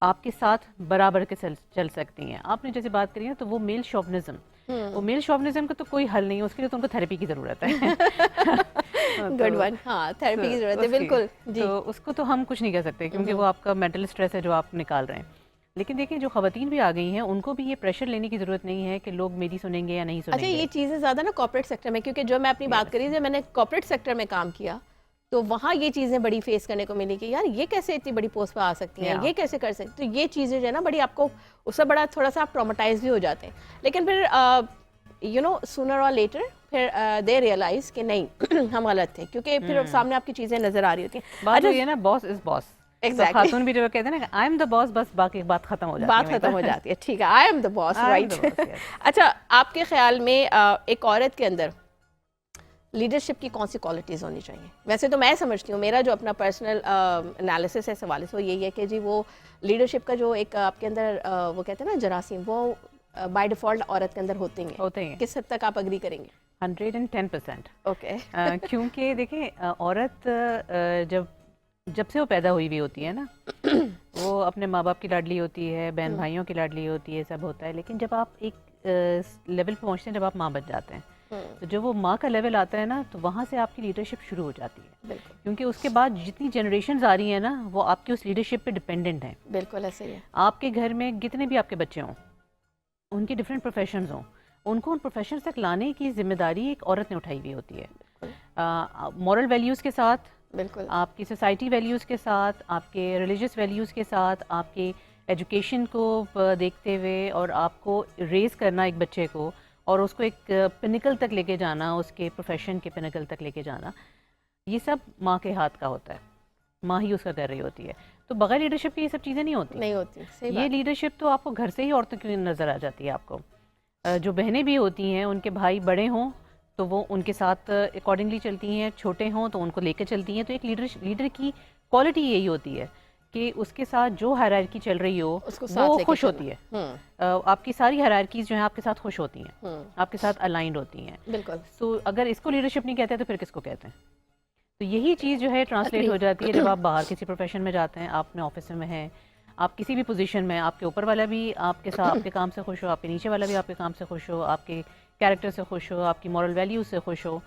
आपके साथ बराबर के चल सकती हैं। आपने जैसे बात करी है, तो वो मेल शॉविनिज्म, वो मेल शॉविनिज्म का तो कोई हल नहीं है, उसके लिए तो उनको थेरेपी की ज़रूरत है। गुड वन, हाँ, थेरेपी की ज़रूरत है, बिल्कुल जी। तो उसको तो हम कुछ नहीं कर सकते, क्योंकि वो आपका मेंटल स्ट्रेस है जो आप निकाल रहे हैं। लेकिन देखिए, जो ख़वातीन भी आ गई हैं, उनको भी ये प्रेशर लेने की ज़रूरत नहीं है कि लोग मेरी सुनेंगे या नहीं सुनेंगे। अच्छा, ये चीज़ें ज़्यादा ना कॉर्पोरेट सेक्टर में, क्योंकि जो मैं अपनी बात करी, जब मैंने कॉर्पोरेट सेक्टर में काम किया, तो वहाँ ये चीज़ें बड़ी फेस करने को मिली कि यार ये कैसे इतनी बड़ी पोस्ट पर आ सकती हैं, ये कैसे कर सकते। तो ये चीज़ें जो है ना बड़ी, आपको उससे बड़ा थोड़ा सा आप ट्रॉमेटाइज भी हो जाते हैं। लेकिन फिर यू नो सूनर और लेटर फिर दे रियलाइज कि नहीं हम गलत थे, क्योंकि फिर सामने आपकी चीज़ें नज़र आ रही होती हैं। बात ये ना, बॉस इज बॉस। Exactly. खातून भी जो कहते हैं ना, आई एम द बॉस, बस बाकी बात खत्म हो जाती है। बात खत्म हो जाती है, ठीक है, I am the boss, right. अच्छा, आपके ख्याल में एक औरत के अंदर लीडरशिप की कौन सी क्वालिटीज़ होनी चाहिए? वैसे तो मैं समझती हूँ, मेरा जो अपना पर्सनल एनालिसिस है इस हवाले से, वो यही है कि जी वो लीडरशिप का जो एक आपके अंदर वो कहते हैं ना जरासीम, वो बाय डिफ़ॉल्ट औरत के अंदर होते हैं। किस हद तक आप अग्री करेंगे? 110%। ओके। क्योंकि देखिए, औरत जब से वो पैदा हुई हुई होती है ना, वो अपने माँ बाप की लाडली होती है, बहन भाइयों की लाडली होती है, सब होता है। लेकिन जब आप एक लेवल पे पहुँचते हैं, जब आप माँ बन जाते हैं, तो जब वो माँ का लेवल आता है ना, तो वहाँ से आपकी लीडरशिप शुरू हो जाती है। बिल्कुल। क्योंकि उसके बाद जितनी जनरेशंस आ रही हैं ना, वो आपकी उस लीडरशिप पे डिपेंडेंट हैं। बिल्कुल ऐसे ही है। आपके घर में जितने भी आपके बच्चे हों, उनके डिफरेंट प्रोफेशंस हों, उनको उन प्रोफेशंस तक लाने की जिम्मेदारी एक औरत ने उठाई हुई होती है। मॉरल वैल्यूज़ के साथ, बिल्कुल, आपकी सोसाइटी वैल्यूज़ के साथ, आपके रिलीजियस वैल्यूज़ के साथ, आपके एजुकेशन को देखते हुए, और आपको रेज़ करना एक बच्चे को, और उसको एक पिनिकल तक लेके जाना, उसके प्रोफेशन के पिनिकल तक लेके जाना, ये सब माँ के हाथ का होता है। माँ ही उसका कर रही होती है। तो बगैर लीडरशिप की ये सब चीज़ें नहीं होती। सही ये लीडरशिप तो आपको घर से ही औरतों की नज़र आ जाती है। आपको जो बहनें भी होती हैं, उनके भाई बड़े हों तो वो उनके साथ अकॉर्डिंगली चलती हैं, छोटे हों तो उनको लेकर चलती हैं। तो एक लीडर की क्वालिटी यही होती है कि उसके साथ जो हायरार्की चल रही हो वो खुश होती है। आपकी सारी हायरार्कीज जो है आपके साथ खुश होती हैं, आपके साथ अलाइंड होती हैं। बिल्कुल। सो अगर इसको लीडरशिप नहीं कहते तो फिर किसको कहते हैं? तो यही चीज़ जो है ट्रांसलेट हो जाती है जब आप बाहर किसी प्रोफेशन में जाते हैं, आप अपने ऑफिस में हैं, आप किसी भी पोजीशन में, आपके ऊपर वाला भी आपके साथ आपके काम से खुश हो, आपके नीचे वाला भी आपके काम से खुश हो, आपके कैरेक्टर से खुश हो, आपकी मॉरल वैल्यूज से खुश हो।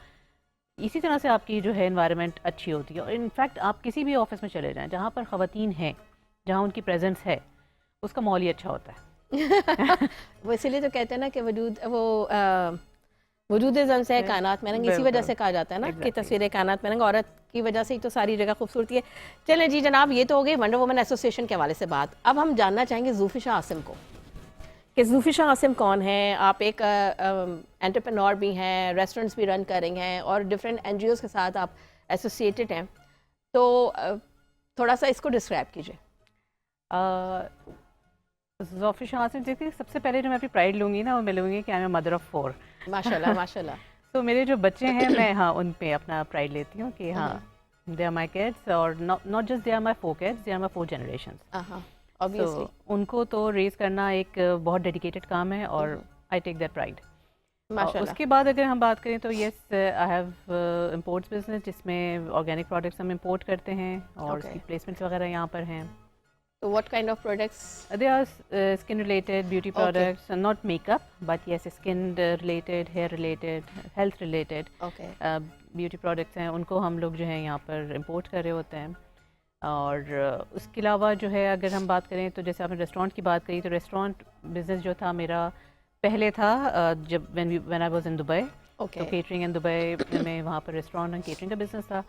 इसी तरह से आपकी जो है एनवायरनमेंट अच्छी होती है। और इनफैक्ट आप किसी भी ऑफिस में चले जाएं जहाँ पर ख़वातीन हैं, जहाँ उनकी प्रेजेंस है, उसका माहौल ही अच्छा होता है। वो इसीलिए तो कहते हैं ना कि वजूद ज़म से कायनात में रंग, इसी वजह से कहा जाता है ना कि तस्वीर कायनात में रंग, औरत की वजह से ही तो सारी जगह खूबसूरती है। चलें जी जनाब, ये तो हो गई वंडर वुमन एसोसिएशन के हवाले से बात। अब हम जानना चाहेंगे ज़ूफ़िशा आसिम को, कि ज़ूफ़िशा आसिम कौन है। आप एक एंटरप्रेन्योर भी हैं, रेस्टोरेंट्स भी रन कर रही हैं, और डिफरेंट NGOs के साथ आप एसोसिएटेड हैं। तो थोड़ा सा इसको डिस्क्राइब कीजिए। ज़ूफ़िशा आसिम, देखिए सबसे पहले जो मैं अपनी प्राइड लूँगी ना, वो मैं लूँगी कि आई एम मदर ऑफ 4। माशाल्लाह माशाल्लाह। तो मेरे जो बच्चे हैं, मैं हाँ उन पे अपना प्राइड लेती हूँ कि हाँ दे आर माई किड्स, और not just they are my 4 kids, they are my 4 generations. Obviously उनको तो रेज करना एक बहुत डेडिकेटेड काम है, और आई टेक दैट प्राइड। उसके बाद अगर हम बात करें तो yes, I have imports business, जिसमें ऑर्गेनिक प्रोडक्ट्स हम इम्पोर्ट करते हैं, और उसकी प्लेसमेंट्स वगैरह यहाँ पर हैं। So what kind of products? They are skin related, beauty products, not makeup, but yes, skin related, hair related, health related. Okay. Beauty products हैं, उनको हम लोग जो है यहाँ पर import कर रहे होते हैं। और उसके अलावा जो है अगर हम बात करें तो जैसे आपने रेस्टोरेंट की बात करी, तो रेस्टोरेंट बिजनेस जो था मेरा पहले था जब when I was in Dubai. Okay. तो केटरिंग इन दुबई में वहाँ पर रेस्टोरेंट एंड केटरिंग का बिजनेस था।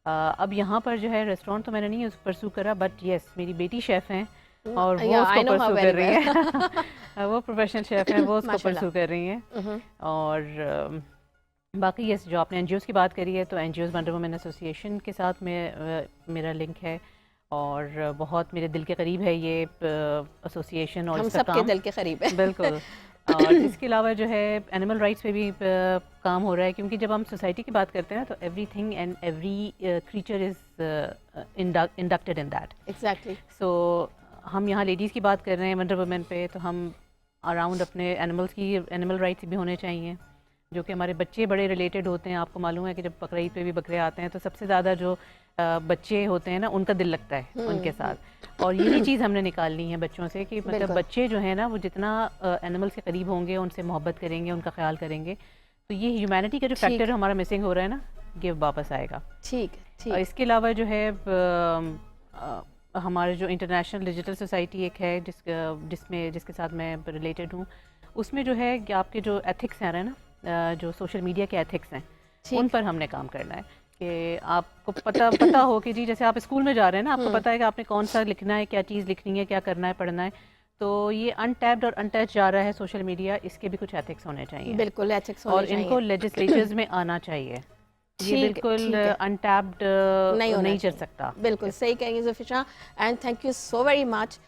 अब यहाँ पर जो है रेस्टोरेंट तो मैंने नहीं परसू करा, बट यस मेरी बेटी शेफ़ हैं और वो Yeah, I उसको know her परसू very कर रही well. है वो प्रोफेशनल शेफ़ हैं, वो उसको माशाल्लाह. परसू कर रही हैं। Mhm. और बाकी यस, जो आपने एनजीओज़ की बात करी है, तो एनजीओज़ वंडर वुमेन एसोसिएशन के साथ मेरा लिंक है और बहुत मेरे दिल के करीब है ये एसोसिएशन और हम इसका सबके काम। दिल के करीब है. बिल्कुल। और इसके अलावा जो है एनिमल राइट्स पे भी काम हो रहा है, क्योंकि जब हम सोसाइटी की बात करते हैं ना, तो everything and every creature is inducted in that. Exactly. सो हम यहाँ लेडीज़ की बात कर रहे हैं वंडर वुमेन पे, तो हम अराउंड अपने एनिमल राइट्स भी होने चाहिए, जो कि हमारे बच्चे बड़े रिलेटेड होते हैं। आपको मालूम है कि जब बकरीद पे भी बकरे आते हैं, तो सबसे ज़्यादा जो बच्चे होते हैं ना, उनका दिल लगता है उनके साथ। और यही चीज़ हमने निकालनी है बच्चों से, कि मतलब बिल्कुल. बच्चे जो है ना, वो जितना एनिमल्स के करीब होंगे, उनसे मोहब्बत करेंगे, उनका ख्याल करेंगे, तो ये ह्यूमैनिटी का जो ठीक. फैक्टर हमारा मिसिंग हो रहा है ना, ये वापस आएगा। ठीक और ठीक. इसके अलावा जो है हमारे जो इंटरनेशनल डिजिटल सोसाइटी एक है, जिसके साथ मैं रिलेटेड हूँ, उसमें जो है कि आपके जो एथिक्स हैं ना, जो सोशल मीडिया के एथिक्स हैं, उन पर हमने काम करना है। कि आपको पता हो कि जी, जैसे आप स्कूल में जा रहे हैं ना, आपको पता है कि आपने कौन सा लिखना है, क्या चीज़ लिखनी है, क्या करना है, पढ़ना है, तो ये अनटैप्ड और अनटच जा रहा है सोशल मीडिया, इसके भी कुछ एथिक्स होने चाहिए बिल्कुल एथिक्स होने और चाहिए. इनको लेजिस्लेचर्स में आना चाहिए। ये ठीक बिल्कुल ठीक है. अनटैप्ड नहीं होना नहीं चल चाहिए. सकता। बिल्कुल सही कहेंगे Zufisha, and thank you so very much.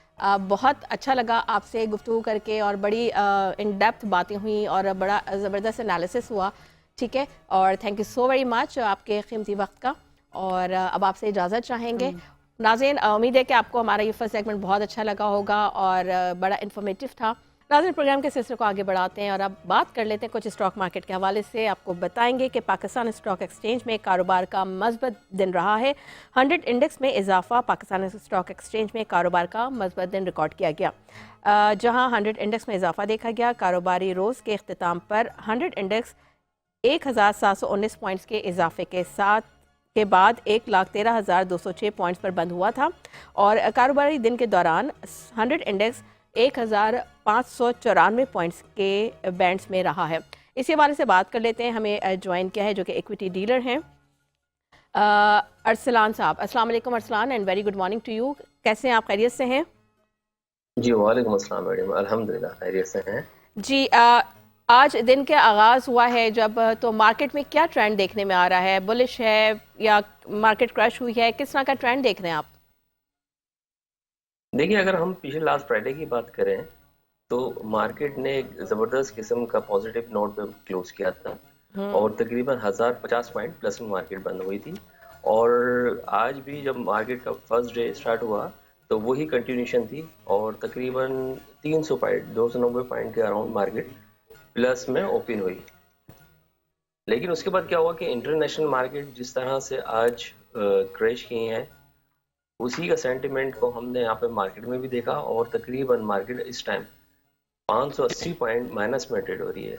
बहुत अच्छा लगा आपसे गुफ्तगू करके, और बड़ी इन डेप्थ बातें हुई और बड़ा ज़बरदस्त एनालिसिस हुआ. ठीक है, और thank you so very much आपके कीमती वक्त का. और अब आपसे इजाज़त चाहेंगे. नाज़रीन, उम्मीद है कि आपको हमारा ये फर्स्ट सेगमेंट बहुत अच्छा लगा होगा और बड़ा इन्फॉर्मेटिव था. नाज़रीन, प्रोग्राम के सिलसिले को आगे बढ़ाते हैं और अब बात कर लेते हैं कुछ स्टॉक मार्केट के हवाले से. आपको बताएंगे कि पाकिस्तान स्टॉक एक्सचेंज में कारोबार का मज़बूत दिन रहा है. 100 इंडेक्स में इजाफा. पाकिस्तान स्टॉक एक्सचेंज में कारोबार का मज़बूत दिन रिकॉर्ड किया गया, जहां 100 इंडेक्स में इजाफा देखा गया. कारोबारी रोज़ के अख्ताम पर 100 इंडेक्स 1719 पॉइंट्स के इजाफे के साथ के बाद 1,13,206 पॉइंट्स पर बंद हुआ था, और कारोबारी दिन के दौरान 100 इंडेक्स 1,594 पॉइंट्स के बैंड्स में रहा है. इसी हवाले से बात कर लेते हैं. हमें ज्वाइन किया है जो कि इक्विटी डीलर हैं, अरसलान साहब. अस्सलाम वालेकुम Arsalan, and very good morning to you. कैसे हैं आप, खैरियत से हैं? जी वालेकुम अस्सलाम मैडम, अल्हम्दुलिल्लाह खैरियत से हैं जी, आज दिन के आगाज़ हुआ है जब, तो मार्केट में क्या ट्रेंड देखने में आ रहा है? बुलिश है या मार्केट क्रैश हुई है? किस तरह का ट्रेंड देख रहे हैं आप? देखिए, अगर हम पिछले लास्ट फ्राइडे की बात करें तो मार्केट ने एक ज़बरदस्त किस्म का पॉजिटिव नोट पे क्लोज किया था और तकरीबन 1050 पॉइंट प्लस में मार्केट बंद हुई थी. और आज भी जब मार्केट का फर्स्ट डे स्टार्ट हुआ तो वही कंटिन्यूशन थी और तकरीबन 300 पॉइंट 290 पॉइंट के अराउंड मार्केट प्लस में ओपन हुई. लेकिन उसके बाद क्या हुआ कि इंटरनेशनल मार्केट जिस तरह से आज क्रैश की हैं, उसी का सेंटिमेंट को हमने यहाँ पे मार्केट में भी देखा और तकरीबन मार्केट इस टाइम 580 पॉइंट माइनस में ट्रेड हो रही है.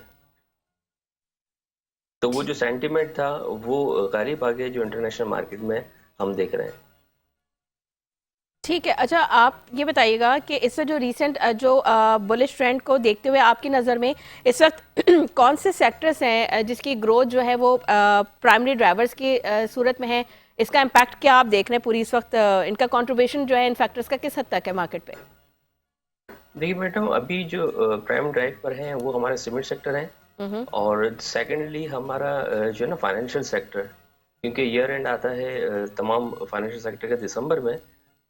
तो वो जो सेंटिमेंट था वो गालिब आ गया जो इंटरनेशनल मार्केट में हम देख रहे हैं. ठीक है. अच्छा, आप ये बताइएगा कि इससे जो रीसेंट जो बुलिश ट्रेंड को देखते हुए आपकी नज़र में इस वक्त कौन से सेक्टर्स हैं जिसकी ग्रोथ जो है वो प्राइमरी ड्राइवर्स की सूरत में है? इसका इम्पैक्ट क्या आप देख रहे हैं पूरी इस वक्त? इनका कंट्रीब्यूशन जो है इन फैक्टर्स का किस हद तक है मार्केट पे? देखिए मैडम, अभी जो प्राइम ड्राइव पर हैं वो हमारे सीमेंट सेक्टर हैं और सेकेंडली हमारा जो है ना फाइनेंशियल सेक्टर, क्योंकि ईयर एंड आता है तमाम फाइनेंशियल सेक्टर का दिसंबर में.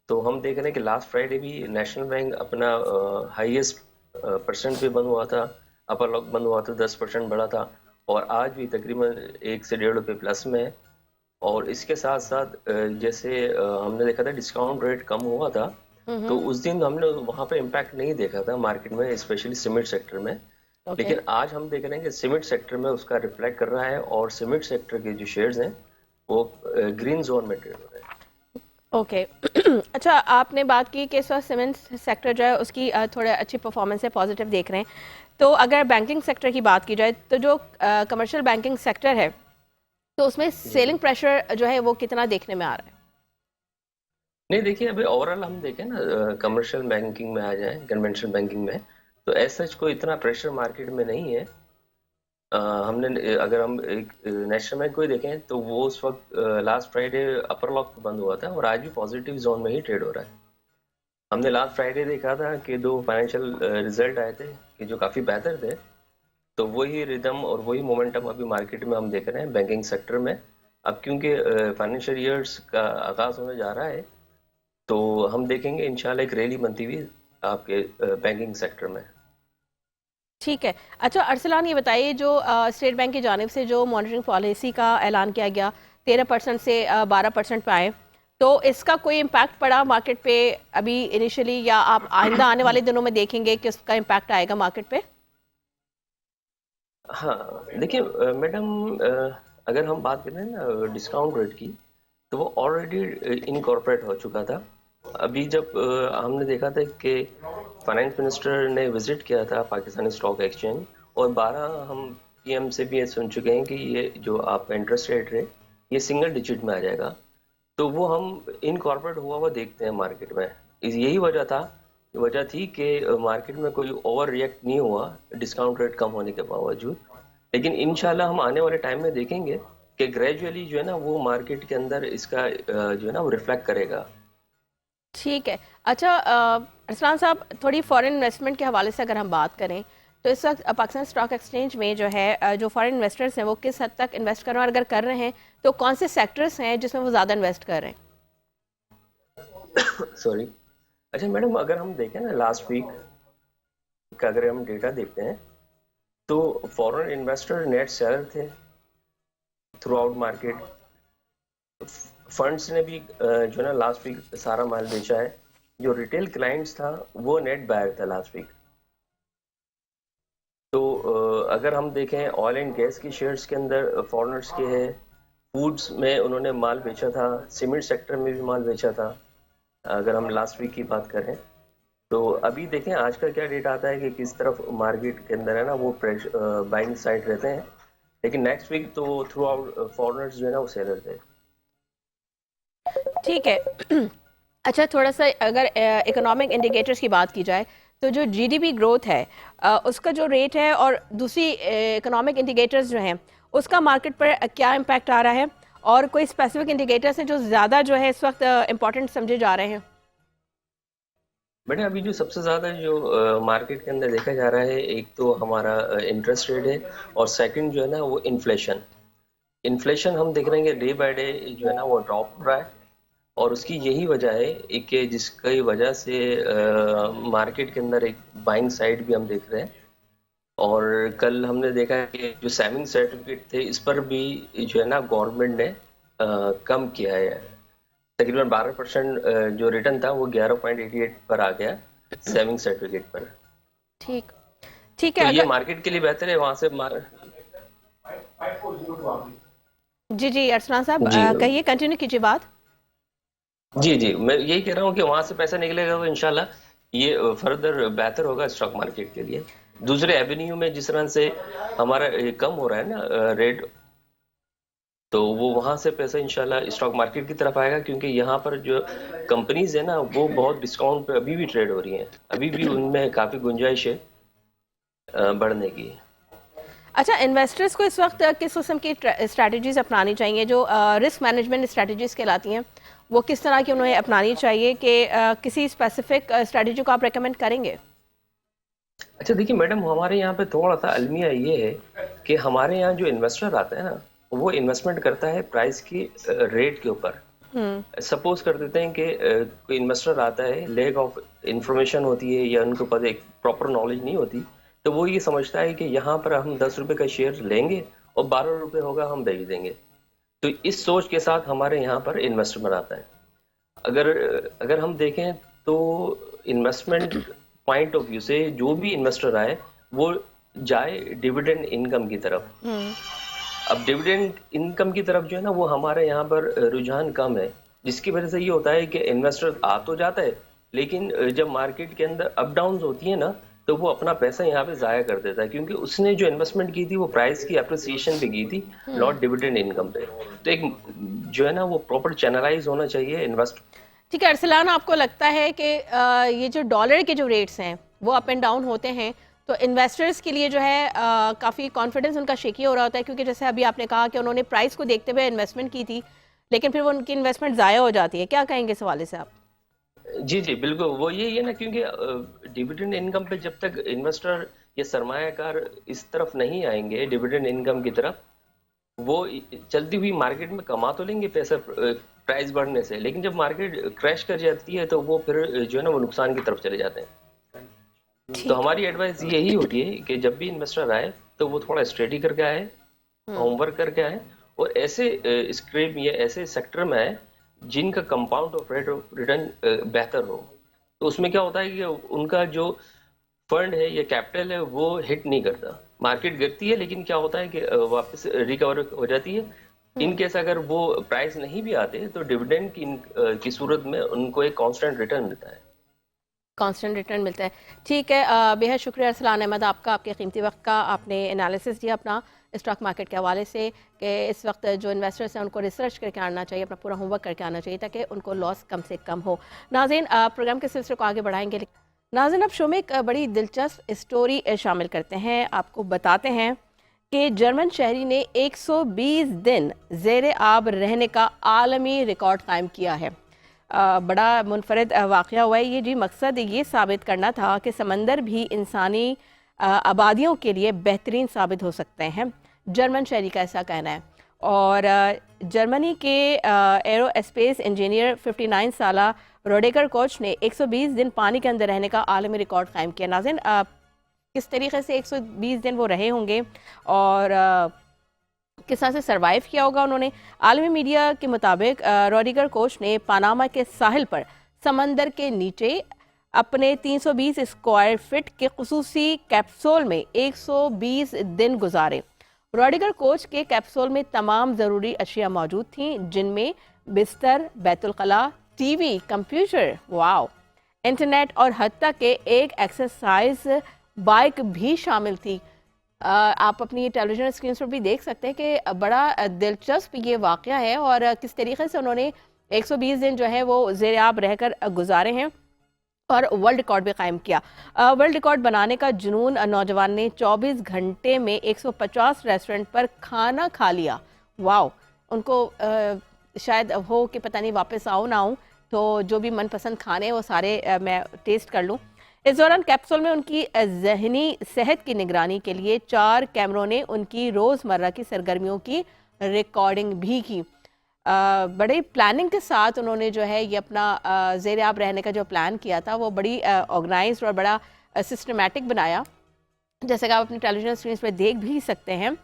तो हम देख रहे हैं कि लास्ट फ्राइडे भी नेशनल बैंक अपना हाईएस्ट परसेंट पे बंद हुआ था, अपर लॉक बंद हुआ था, 10% बढ़ा था और आज भी तकरीबन 1 से 1.5 रुपये प्लस में है. और इसके साथ साथ जैसे हमने देखा था डिस्काउंट रेट कम हुआ था, तो उस दिन हमने वहाँ पे इम्पैक्ट नहीं देखा था मार्केट में, स्पेशली सीमेंट सेक्टर में. लेकिन आज हम देख रहे हैं कि सीमेंट सेक्टर में उसका रिफ्लेक्ट कर रहा है और सीमेंट सेक्टर के जो शेयर्स हैं वो ग्रीन जोन में ट्रेड हो रहे हैं. ओके. अच्छा, आपने बात की कि इस वक्त सीमेंट सेक्टर जो है उसकी थोड़ा अच्छी परफॉर्मेंस है, पॉजिटिव देख रहे हैं. तो अगर बैंकिंग सेक्टर की बात की जाए तो जो कमर्शियल बैंकिंग सेक्टर है, तो उसमें सेलिंग प्रेशर जो है वो कितना देखने में आ रहा है? नहीं, देखिए अभी ओवरऑल हम देखें ना, कमर्शियल बैंकिंग में आ जाए, कन्वेंशनल बैंकिंग में, तो एज सच कोई इतना प्रेशर मार्केट में नहीं है. हमने अगर हम एक नेशनल बैंक को ही देखें तो वो उस वक्त लास्ट फ्राइडे अपर लॉक पे बंद हुआ था और आज भी पॉजिटिव जोन में ही ट्रेड हो रहा है। हमने लास्ट फ्राइडे देखा था कि दो फाइनेंशियल रिजल्ट आए थे कि जो काफ़ी बेहतर थे, तो वही रिदम और वही मोमेंटम अभी मार्केट में हम देख रहे हैं बैंकिंग सेक्टर में। अब क्योंकि फाइनेंशियल ईयर्स का आगाज होने जा रहा है, तो हम देखेंगे इंशाल्लाह एक रैली बनती हुई आपके बैंकिंग सेक्टर में। ठीक है। अच्छा अरसलान, ये बताइए जो स्टेट बैंक की जानिब से जो मॉनिटरिंग पॉलिसी का ऐलान किया गया 13% से 12% पे आए, तो इसका कोई इम्पैक्ट पड़ा मार्केट पे अभी इनिशियली, या आप आइंदा आने वाले दिनों में देखेंगे कि उसका इम्पैक्ट आएगा मार्केट पे? हाँ, देखिए मैडम, अगर हम बात करें ना डिस्काउंट रेट की, तो वो ऑलरेडी इनकॉर्पोरेट हो चुका था। अभी जब हमने देखा था कि फाइनेंस मिनिस्टर ने विजिट किया था पाकिस्तानी स्टॉक एक्सचेंज, और 12 हम पीएम से भी ये सुन चुके हैं कि ये जो आपका इंटरेस्ट रेट है ये सिंगल डिजिट में आ जाएगा। तो वो हम इनकॉर्पोरेट हुआ हुआ देखते हैं मार्केट में। यही वजह थी कि मार्केट में कोई ओवर रिएक्ट नहीं हुआ डिस्काउंट रेट कम होने के बावजूद। लेकिन इंशाल्लाह हम आने वाले टाइम में देखेंगे कि ग्रेजुअली जो है ना वो मार्केट के अंदर इसका जो है ना वो रिफ्लेक्ट करेगा। ठीक है। अच्छा अरसलान साहब, थोड़ी फॉरेन इन्वेस्टमेंट के हवाले से अगर हम बात करें, तो इस वक्त पाकिस्तान स्टॉक एक्सचेंज में जो है जो फॉरेन इन्वेस्टर्स हैं वो किस हद तक इन्वेस्ट कर रहे हैं, और अगर कर रहे हैं तो कौन से सेक्टर्स हैं जिसमें वो ज़्यादा इन्वेस्ट कर रहे हैं? सॉरी। अच्छा मैडम, अगर हम देखें ना लास्ट वीक का अगर हम डेटा देखते हैं, तो फॉरेन इन्वेस्टर नेट सेलर थे थ्रू आउट मार्केट। फंड्स ने भी जो है ना लास्ट वीक सारा माल बेचा है। जो रिटेल क्लाइंट्स था वो नेट बायर था लास्ट वीक। तो अगर हम देखें ऑयल एंड गैस की शेयर्स के अंदर फॉरेनर्स के हैं, फूड्स में उन्होंने माल बेचा था, सीमेंट सेक्टर में भी माल बेचा था अगर हम लास्ट वीक की बात करें। तो अभी देखें आज का क्या डेटा आता है कि किस तरफ मार्केट के अंदर है ना वो बाइंग साइड रहते हैं। लेकिन नेक्स्ट वीक तो थ्रू आउट फॉरेनर्स जो है ना वो सेलर थे। ठीक है। अच्छा, थोड़ा सा अगर इकोनॉमिक इंडिकेटर्स की बात की जाए, तो जो जीडीपी ग्रोथ है उसका जो रेट है, और दूसरी इकोनॉमिक इंडिकेटर्स जो हैं उसका मार्केट पर क्या इम्पैक्ट आ रहा है, और कोई स्पेसिफिक इंडिकेटर्स हैं जो ज़्यादा जो है इस वक्त इम्पोर्टेंट समझे जा रहे हैं? बेटा, अभी जो सबसे ज़्यादा जो मार्केट के अंदर देखा जा रहा है, एक तो हमारा इंटरेस्ट रेट है, और सेकंड जो है ना वो इन्फ्लेशन। इन्फ्लेशन हम देख रहे हैं कि डे बाय डे जो है ना वो ड्रॉप हो रहा है, और उसकी यही वजह है एक कि जिसकी वजह से मार्केट के अंदर एक बाइंग साइड भी हम देख रहे हैं। और कल हमने देखा है कि जो सेविंग सर्टिफिकेट थे इस पर भी जो है ना गवर्नमेंट ने कम किया है। तकरीबन 12% जो रिटर्न था वो 11.88 पर आ गया सेविंग सर्टिफिकेट पर। ठीक ठीक तो है। ये अगर मार्केट के लिए बेहतर है वहां से जी जी अरसलान साहब, जी कहिए, कंटिन्यू कीजिए बात। जी जी, मैं यही कह रहा हूँ कि वहां से पैसा निकलेगा तो इंशाल्लाह ये फर्दर बेहतर होगा स्टॉक मार्केट के लिए। दूसरे एवेन्यू में जिस तरह से हमारा कम हो रहा है ना रेट, तो वो वहां से पैसा इंशाल्लाह स्टॉक मार्केट की तरफ आएगा, क्योंकि यहाँ पर जो कंपनीज है ना वो बहुत डिस्काउंट पे अभी भी ट्रेड हो रही हैं। अभी भी उनमें काफी गुंजाइश है बढ़ने की। अच्छा, इन्वेस्टर्स को इस वक्त किस किस्म की स्ट्रैटेजीज अपनानी चाहिए, जो रिस्क मैनेजमेंट स्ट्रैटेजीज कहलाती हैं, वो किस तरह की उन्हें अपनानी चाहिए, कि किसी स्पेसिफिक स्ट्रैटेजी को आप रेकमेंड करेंगे? अच्छा देखिए मैडम, हमारे यहाँ पे थोड़ा सा अलमिया ये है कि हमारे यहाँ जो इन्वेस्टर आता है ना वो इन्वेस्टमेंट करता है प्राइस की रेट के ऊपर। सपोज कर देते हैं कि कोई इन्वेस्टर आता है, लैक ऑफ इंफॉर्मेशन होती है या उनको पता एक प्रॉपर नॉलेज नहीं होती, तो वो ये समझता है कि यहाँ पर हम 10 रुपए का शेयर लेंगे और 12 रुपए होगा हम बेच देंगे। तो इस सोच के साथ हमारे यहाँ पर इन्वेस्टमेंट आता है। अगर अगर हम देखें तो इन्वेस्टमेंट पॉइंट ऑफ व्यू से जो भी इन्वेस्टर आए वो जाए डिविडेंड इनकम की तरफ। अब डिविडेंड इनकम की तरफ जो है ना वो हमारे यहाँ पर रुझान कम है, जिसकी वजह से ये होता है कि इन्वेस्टर आ तो जाता है, लेकिन जब मार्केट के अंदर अप डाउन होती है ना तो वो अपना पैसा यहाँ पे जाया कर देता है, क्योंकि उसने जो इन्वेस्टमेंट की थी वो प्राइस की अप्रिसिएशन पे की थी, नॉट डिविडेंड इनकम पे। तो एक जो है ना वो प्रॉपर चैनलाइज होना चाहिए इन्वेस्ट। ठीक है अरसलान, आपको लगता है कि ये जो डॉलर के जो रेट्स हैं वो अप एंड डाउन होते हैं, तो इन्वेस्टर्स के लिए जो है काफ़ी कॉन्फिडेंस उनका शेकी हो रहा होता है, क्योंकि जैसे अभी आपने कहा कि उन्होंने प्राइस को देखते हुए इन्वेस्टमेंट की थी, लेकिन फिर वो उनकी इन्वेस्टमेंट ज़ाया हो जाती है। क्या कहेंगे इस हवाले से आप? जी जी बिल्कुल, वो यही है ना, क्योंकि डिविडेंड इनकम पे जब तक इन्वेस्टर या सरमायाकार इस तरफ नहीं आएंगे डिविडेंड इनकम की तरफ, वो चलती हुई मार्केट में कमा तो लेंगे पैसा प्राइस बढ़ने से, लेकिन जब मार्केट क्रैश कर जाती है तो वो फिर जो है ना वो नुकसान की तरफ चले जाते हैं। तो हमारी एडवाइस यही होती है कि जब भी इन्वेस्टर आए तो वो थोड़ा स्टडी करके आए, होमवर्क करके आए, और ऐसे स्ट्रीम या ऐसे सेक्टर में आए जिनका compound of rate of return बेहतर हो। तो उसमें क्या होता है कि उनका जो फंड है या कैपिटल है वो हिट नहीं करता, मार्केट गिरती है लेकिन क्या होता है कि वापस रिकवर हो जाती है। इन केस अगर वो प्राइस नहीं भी आते तो डिविडेंड की सूरत में उनको एक कांस्टेंट रिटर्न मिलता है। कांस्टेंट रिटर्न मिलता है। ठीक है, बेहद शुक्रिया अरसलान अहमद आपका, आपके कीमती वक्त का। आपने एनालिसिस दिया अपना स्टॉक मार्केट के हवाले से कि इस वक्त जो इन्वेस्टर्स हैं उनको रिसर्च करके आना चाहिए, अपना पूरा होमवर्क करके आना चाहिए ताकि उनको लॉस कम से कम हो। नाज़रीन, प्रोग्राम के सिलसिले को आगे बढ़ाएंगे। नाज़रीन, अब शो में एक बड़ी दिलचस्प स्टोरी शामिल करते हैं। आपको बताते हैं कि जर्मन शहरी ने 120 दिन ज़ेरे आब रहने का आलमी रिकॉर्ड कायम किया है। बड़ा मुनफरद वाक़या हुआ है ये जी। मकसद ये साबित करना था कि समंदर भी इंसानी आबादियों के लिए बेहतरीन साबित हो सकते हैं। जर्मन शहरी का ऐसा कहना है। और जर्मनी के एरोस्पेस इंजीनियर 59 साला रोडेगर कोच ने 120 दिन पानी के अंदर रहने का आलमी रिकॉर्ड कायम किया। नाज़रीन, किस तरीके से 120 दिन वो रहे होंगे और किस तरह से सरवाइव किया होगा उन्होंने। आलमी मीडिया के मुताबिक रोडिगर कोच ने पनामा के साहिल पर समंदर के नीचे अपने 320 स्क्वायर फीट के खुसूसी कैप्सूल में 120 दिन गुजारे। रोडिगर कोच के कैप्सूल में तमाम ज़रूरी अशिया मौजूद थीं, जिनमें बिस्तर, बैतुल कला, टीवी, कंप्यूटर, वाओ, इंटरनेट और हत्ता के एक एक्सरसाइज बाइक भी शामिल थी। आप अपनी टेलीविजन स्क्रीन पर भी देख सकते हैं कि बड़ा दिलचस्प ये वाक़या है और किस तरीके से उन्होंने 120 दिन जो है वो ज़ेरे-आब रहकर गुजारे हैं और वर्ल्ड रिकॉर्ड भी कायम किया। वर्ल्ड रिकॉर्ड बनाने का जुनून नौजवान ने 24 घंटे में 150 रेस्टोरेंट पर खाना खा लिया। वाओ, उनको शायद हो कि पता नहीं वापस आऊँ ना आऊँ, तो जो भी मनपसंद खाने वो सारे मैं टेस्ट कर लूँ। इस दौरान कैप्सूल में उनकी ज़हनी सेहत की निगरानी के लिए 4 कैमरों ने उनकी रोज़मर्रा की सरगर्मियों की रिकॉर्डिंग भी की। बड़े प्लानिंग के साथ उन्होंने जो है ये अपना ज़ेरे आब रहने का जो प्लान किया था वो बड़ी ऑर्गेनाइज्ड और बड़ा सिस्टमेटिक बनाया, जैसे कि आप अपनी टेलीविजन स्क्रीन पर देख भी सकते हैं।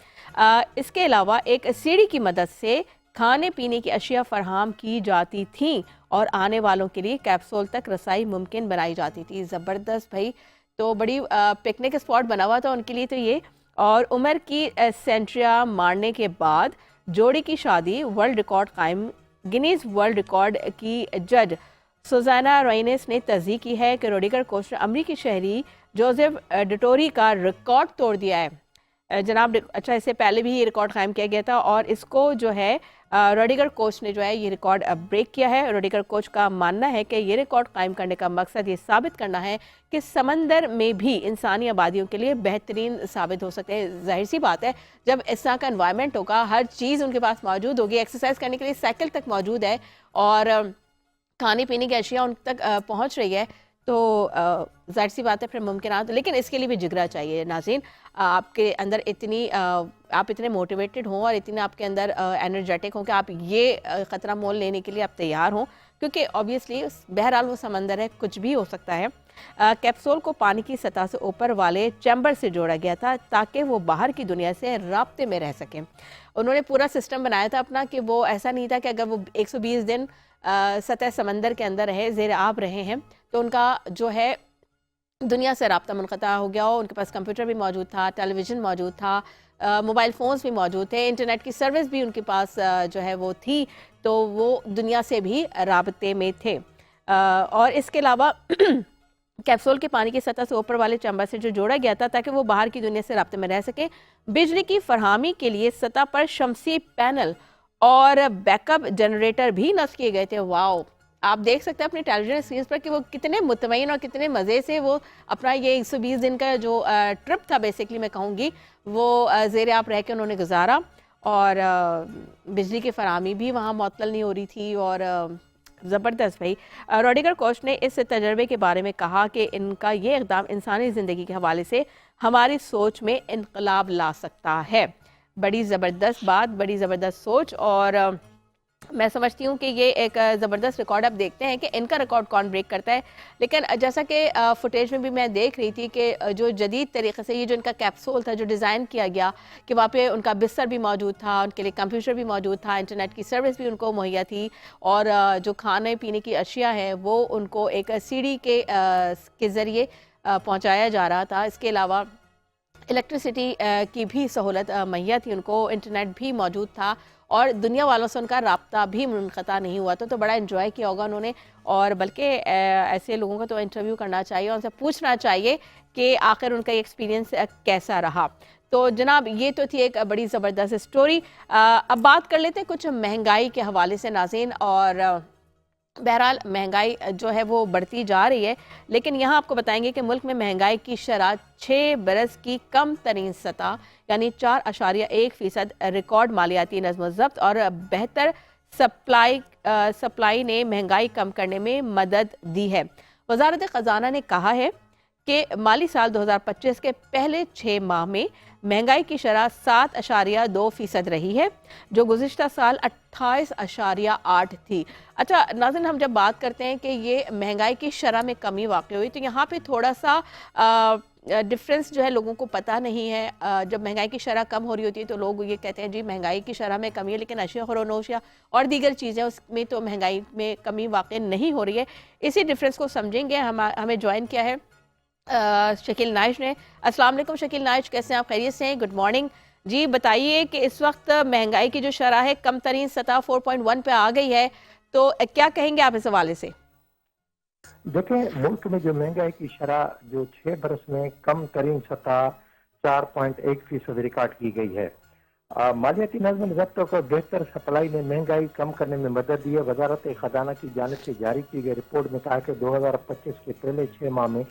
इसके अलावा एक सीढ़ी की मदद से खाने पीने की अशिया फराहम की जाती थी और आने वालों के लिए कैप्सूल तक रसाई मुमकिन बनाई जाती थी। ज़बरदस्त भाई, तो बड़ी पिकनिक स्पॉट बना हुआ था उनके लिए तो ये। और उम्र की सेंचुरिया मारने के बाद जोड़ी की शादी वर्ल्ड रिकॉर्ड कायम। गिनीज वर्ल्ड रिकॉर्ड की जज सुजाना रेनेस ने तस्दीक की है कि रोडिगर कोच ने अमरीकी शहरी जोसेफ डिटोरी का रिकॉर्ड तोड़ दिया है। जनाब, अच्छा, इससे पहले भी ये रिकॉर्ड कायम किया गया था और इसको जो है रोडिगर कोच ने जो है ये रिकॉर्ड ब्रेक किया है। रोडिगर कोच का मानना है कि ये रिकॉर्ड कायम करने का मकसद ये साबित करना है कि समंदर में भी इंसानी आबादियों के लिए बेहतरीन साबित हो सकते हैं। जाहिर सी बात है, जब इस तरह का एनवायरनमेंट होगा, हर चीज़ उनके पास मौजूद होगी, एक्सरसाइज करने के लिए साइकिल तक मौजूद है और खाने पीने की अशिया उन तक पहुँच रही है, तो जाहिर सी बात है फिर मुमकिन। लेकिन इसके लिए भी जिगरा चाहिए नाज़रीन। आपके अंदर आप इतने मोटिवेटेड हों और इतने आपके अंदर एनर्जेटिक हों कि आप ये ख़तरा मोल लेने के लिए आप तैयार हों, क्योंकि ऑब्वियसली बहरहाल वो समंदर है, कुछ भी हो सकता है। कैप्सूल को पानी की सतह से ऊपर वाले चैम्बर से जोड़ा गया था ताकि वो बाहर की दुनिया से राब्ते में रह सकें। उन्होंने पूरा सिस्टम बनाया था अपना कि वो ऐसा नहीं था कि अगर वो 120 दिन सतह समंदर के अंदर रहे, ज़ेरे आब रहे हैं, तो उनका जो है दुनिया से राब्ता मुनक़ता हो गया हो। उनके पास कंप्यूटर भी मौजूद था, टेलीविज़न मौजूद था, मोबाइल फ़ोन्स भी मौजूद थे, इंटरनेट की सर्विस भी उनके पास जो है वो थी, तो वो दुनिया से भी राब्ते में थे। और इसके अलावा कैप्सूल के पानी की सतह से ऊपर वाले चैम्बर से जो जोड़ा गया था ताकि वो बाहर की दुनिया से राब्ते में रह सके। बिजली की फरहमी के लिए सतह पर शमसी पैनल और बैकअप जनरेटर भी नस्ब किए गए थे। वाओ, आप देख सकते हैं अपने टेलीविजन स्क्रीन पर कि वो कितने मुतमईन और कितने मज़े से वो अपना ये 120 दिन का जो ट्रिप था बेसिकली मैं कहूँगी वो ज़ेर आप रह के उन्होंने गुजारा। और बिजली की फराहमी भी वहाँ मुअत्तल नहीं हो रही थी। और ज़बरदस्त भाई रॉडिगर कोच ने इस तजर्बे के बारे में कहा कि इनका ये इक़दाम इंसानी ज़िंदगी के हवाले से हमारी सोच में इनकलाब ला सकता है। बड़ी ज़बरदस्त बात, बड़ी ज़बरदस्त सोच। और मैं समझती हूँ कि ये एक ज़बरदस्त रिकॉर्ड आप देखते हैं कि इनका रिकॉर्ड कौन ब्रेक करता है। लेकिन जैसा कि फुटेज में भी मैं देख रही थी कि जो जदीद तरीके से ये जो इनका कैप्सूल था जो डिज़ाइन किया गया कि वहाँ पे उनका बिस्तर भी मौजूद था, उनके लिए कंप्यूटर भी मौजूद था, इंटरनेट की सर्विस भी उनको मुहैया थी और जो खाने पीने की अशिया है वो उनको एक सीढ़ी के ज़रिए पहुँचाया जा रहा था। इसके अलावा इलेक्ट्रिसिटी की भी सहूलत मुहैया थी उनको, इंटरनेट भी मौजूद था और दुनिया वालों से उनका राब्ता भी मुनक़ता नहीं हुआ। तो बड़ा इन्जॉय किया होगा उन्होंने। और बल्कि ऐसे लोगों का तो इंटरव्यू करना चाहिए, उनसे पूछना चाहिए कि आखिर उनका एक्सपीरियंस कैसा रहा। तो जनाब ये तो थी एक बड़ी ज़बरदस्त स्टोरी। अब बात कर लेते हैं कुछ महंगाई के हवाले से नाज़रीन। और बहरहाल महंगाई जो है वो बढ़ती जा रही है, लेकिन यहाँ आपको बताएंगे कि मुल्क में महंगाई की शरह 6 बरस की कम तरीन सतह यानी 4.1% रिकॉर्ड मालियाती नज़्म ज़ब्त और बेहतर सप्लाई ने महंगाई कम करने में मदद दी है। वज़ारत ख़जाना ने कहा है कि माली साल 2025 के पहले 6 माह में महंगाई की शरह 7.2% रही है, जो गुज़िश्ता साल 28.8 थी। अच्छा नाज़रीन, हम जब बात करते हैं कि ये महंगाई की शरह में कमी वाक़ई हुई, तो यहाँ पे थोड़ा सा डिफरेंस जो है लोगों को पता नहीं है। जब महंगाई की शरह कम हो रही होती है तो लोग ये कहते हैं जी महंगाई की शरह में कमी है, लेकिन अशिया ख़ुरोनोशिया और दीगर चीज़ें उसमें तो महंगाई में कमी वाक़ई नहीं हो रही है। इसी डिफरेंस को समझेंगे। हमें ज्वाइन किया है शकील नाइश ने। अस्सलाम वालेकुम शकील नाइश, कैसे हैं आप? खैरियत से हैं? गुड मॉर्निंग जी। बताइए कि इस वक्त महंगाई की जो शरह है कम तरीन सतह 4.1 पे आ गई है, तो क्या कहेंगे आप इस हवाले से? देखें, मुल्क में जो महंगाई की शरह जो 6 बरस में कम तरीन सतह 4.1% रिकॉर्ड की गई है। मालियाती नज़्म ज़ब्त को बेहतर सप्लाई ने महंगाई कम करने में मदद दी है। वजारत ख़जाना की जानिब से जारी की गई रिपोर्ट में कहा कि 2025 के पहले 6 माह में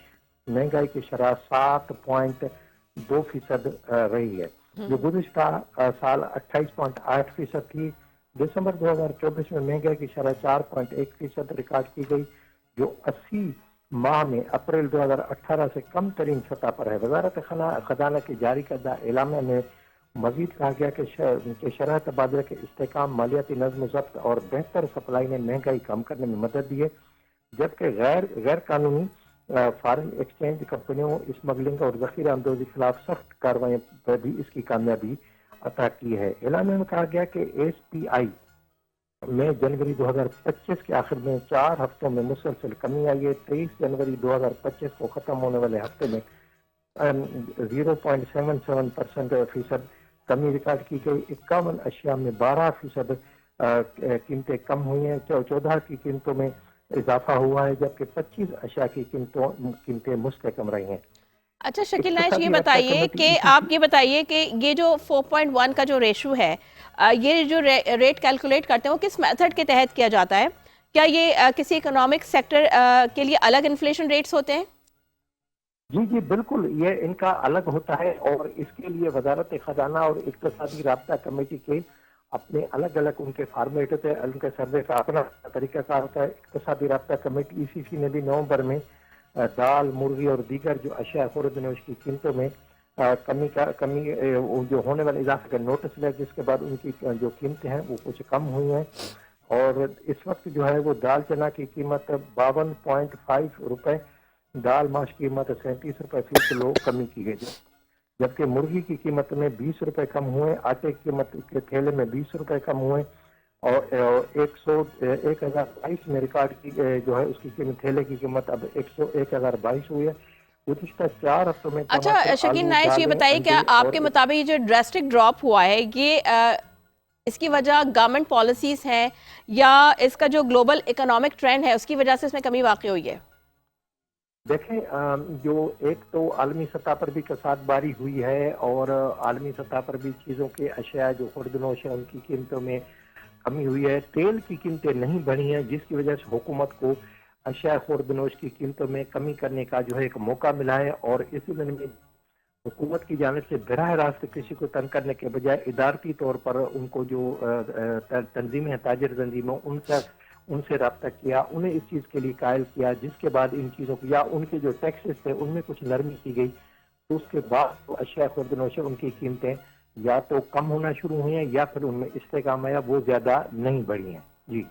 महंगाई की शरह 7.2% रही है, जो गुज़िश्ता साल 28.8% थी। दिसंबर 2024 में महंगाई की शरह 4.1% रिकॉर्ड की गई, जो 80 माह में अप्रैल 2018 से कम तरीन सतह पर है। वजारत ख़जाना की जारी करदा एलामिया में मजीद कहा गया कि शरह तबादले के इस्तेकाम, मालियाती नज़्म ज़ब्त और बेहतर सप्लाई ने महंगाई कम करने में मदद दी है, जबकि गैर कानूनी फॉरेन एक्सचेंज कंपनियों, स्मगलिंग और ज़ख़ीरा अंदोज़ी के खिलाफ सख्त कार्रवाई पर भी इसकी कामयाबी अता की है। एलामिया में कहा गया कि SPI में जनवरी 2025 के आखिर में 4 हफ्तों में मुसलसल कमी आई है। 23 जनवरी 2025 को ख़त्म होने वाले हफ्ते में 0.77% कमी रिकॉर्ड की गई। 51 अशिया में 12% कीमतें कम हुई हैं। 14 की कीमतों में इजाफा हुआ है, जबकि 25 अशिया की कीमतें मुस्तकम रही हैं। अच्छा शकील नाइश, ये बताइए कि आप ये बताइए कि ये जो 4.1 का जो रेशो है, ये जो रेट कैलकुलेट करते हैं वो किस मेथड के तहत किया जाता है? क्या ये किसी इकोनॉमिक सेक्टर के लिए अलग इन्फ्लेशन रेट्स होते हैं? जी बिल्कुल, ये इनका अलग होता है और इसके लिए वजारत ख़जाना और इक़्तिसादी राब्ता कमेटी के अपने अलग अलग उनके फॉर्मेट होते हैं, उनके सर्वे का अपना तरीक़ाकार होता है। इक़्तिसादी राब्ता कमेटी ECC ने भी नवंबर में दाल, मुर्गी और दीगर जो अशिया खुर्द-ए-नोश की कीमतों में कमी जो होने वाले इजाफे का नोटिस लिया, जिसके बाद उनकी जो कीमतें हैं वो कुछ कम हुई हैं। और इस वक्त जो है वो दाल चना की कीमत 52.5 रुपये, दाल माश की कीमत 37 रुपये फी किलो कमी की गई, जबकि मुर्गी की कीमत में 20 रुपये कम हुए, आटे की कीमत के थैले में 20 रुपये कम हुए और 1022 में रिकॉर्ड की जो है उसकी कीमत, थैले की कीमत अब 1022 हुई है। गुज़िश्ता 4 हफ्तों में। अच्छा शकील नाइश, ये बताइए क्या आपके मुताबिक ये जो ड्रास्टिक ड्रॉप हुआ है ये इसकी वजह गवर्नमेंट पॉलिसीज हैं या इसका जो ग्लोबल इकोनॉमिक ट्रेंड है उसकी वजह से इसमें कमी वाक़ई हुई है? देखें, जो एक तो आलमी सतह पर भी कसादबारी हुई है और आलमी सतह पर भी चीज़ों के अशिया जो खुर्द-ए-नोश है उनकी कीमतों में कमी हुई है। तेल की कीमतें नहीं बढ़ी हैं, जिसकी वजह से हुकूमत को अशिया खुर्दनोश की कीमतों में कमी करने का जो है एक मौका मिला है। और इसी में हुकूमत की जानिब से बराह रास्त किसी को तंग करने के बजाय इदारती तौर पर उनको जो तंजीमें हैं, ताजिर तंजीमों, उनसे रब्ता किया, उन्हें इस चीज़ के लिए कायल किया, जिसके बाद इन चीज़ों को या उनके जो टैक्सेस थे उनमें कुछ नरमी की गई। तो उसके बाद तो अशिया खुर्दनोश उनकी कीमतें या तो कम होना शुरू हुई हैं या फिर उनमें इस्तेकाम आया, वो ज़्यादा नहीं बढ़ी हैं। जी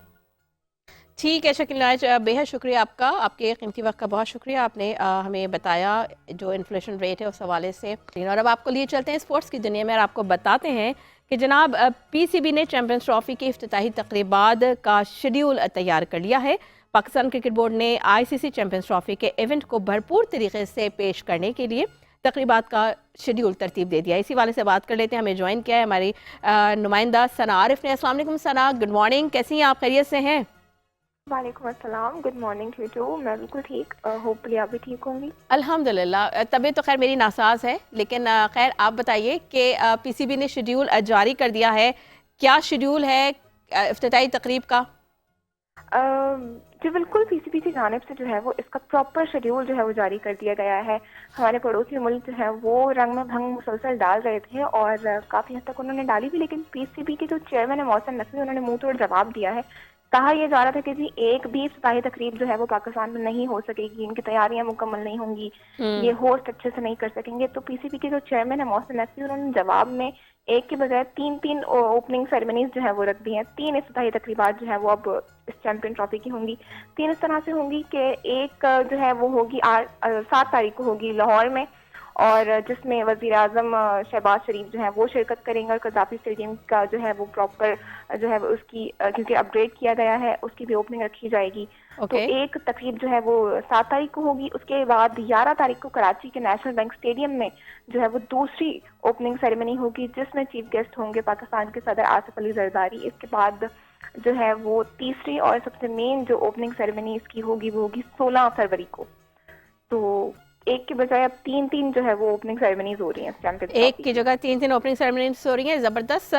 ठीक है शकील नाज, बेहद शुक्रिया आपका, आपके कीमती वक्त का बहुत शुक्रिया। आपने हमें बताया जो इन्फ्लेशन रेट है उस हवाले से। और अब आपको लिए चलते हैं स्पोर्ट्स की दुनिया में और आपको बताते हैं कि जनाब पीसीबी ने चैंपियंस ट्रॉफी की इफ्तिताही तकरीबात का शेड्यूल तैयार कर लिया है। पाकिस्तान क्रिकेट बोर्ड ने आईसीसी चैंपियंस ट्रॉफी के इवेंट को भरपूर तरीके से पेश करने के लिए तकरीबात का शेड्यूल तरतीब दे दिया। इसी वाले से बात कर लेते हैं। हमें ज्वाइन किया है हमारी नुमाइंदा सना आरिफ ने। अस्सलाम वालेकुम सना, गुड मॉर्निंग, कैसी हैं आप, खैरियत से हैं? वालेकुम अस्सलाम, गुड मॉर्निंग टू यू। मैं बिल्कुल ठीक, होपफुली आप भी ठीक होंगी। अल्हम्दुलिल्लाह, तबीयत तो खैर मेरी नासाज है, लेकिन खैर आप बताइए कि पीसीबी ने शेड्यूल जारी कर दिया है, क्या शेड्यूल है इफ्तिताई तकरीब का? जी बिल्कुल, पीसीबी की जानिब से जो है वो इसका प्रॉपर शेड्यूल जो है वो जारी कर दिया गया है। हमारे पड़ोसी मुल्क जो है वो रंग में भंग मुसलसल डाल रहे थे और काफ़ी हद तक उन्होंने डाली भी, लेकिन पीसीबी के जो चेयरमैन है मोहसिन नकवी, उन्होंने मुंह तोड़ जवाब दिया है। कहा यह जा रहा था कि जी एक भी इफ्तिताही तकरीब जो है वो पाकिस्तान में नहीं हो सकेगी, इनकी तैयारियां मुकम्मल नहीं होंगी, ये होस्ट अच्छे से नहीं कर सकेंगे। तो पीसीबी के जो चेयरमैन है मोहसिन नकवी, उन्होंने जवाब में एक के बजाय तीन ओपनिंग सेरेमनीज जो है वो रख दी हैं। 3 इफ्तिताही तकरीबात जो है वो अब इस चैंपियन ट्रॉफी की होंगी। 3 इस तरह से होंगी कि एक जो है वो होगी 7 तारीख को होगी लाहौर में, और जिसमें वज़ीर आज़म शहबाज शरीफ जो है वो शिरकत करेंगे और कज़ाफ़ी स्टेडियम का जो है वो प्रॉपर जो है उसकी क्योंकि अपग्रेड किया गया है उसकी भी ओपनिंग रखी जाएगी। तो एक तकरीब जो है वो 7 तारीख को होगी। उसके बाद 11 तारीख को कराची के नेशनल बैंक स्टेडियम में जो है वो दूसरी ओपनिंग सेरेमनी होगी, जिसमें चीफ गेस्ट होंगे पाकिस्तान के सदर आसिफ अली जरदारी। इसके बाद जो है वो तीसरी और सबसे मेन जो ओपनिंग सेरेमनी इसकी होगी वो होगी 16 फरवरी को। तो एक के बजाय अब 3 जो है वो ओपनिंग सेरेमनीज हो रही हैं चैंपियंस ट्रॉफी एक की जगह 3 ओपनिंग सेरेमनीज हो रही हैं। ज़बरदस्त,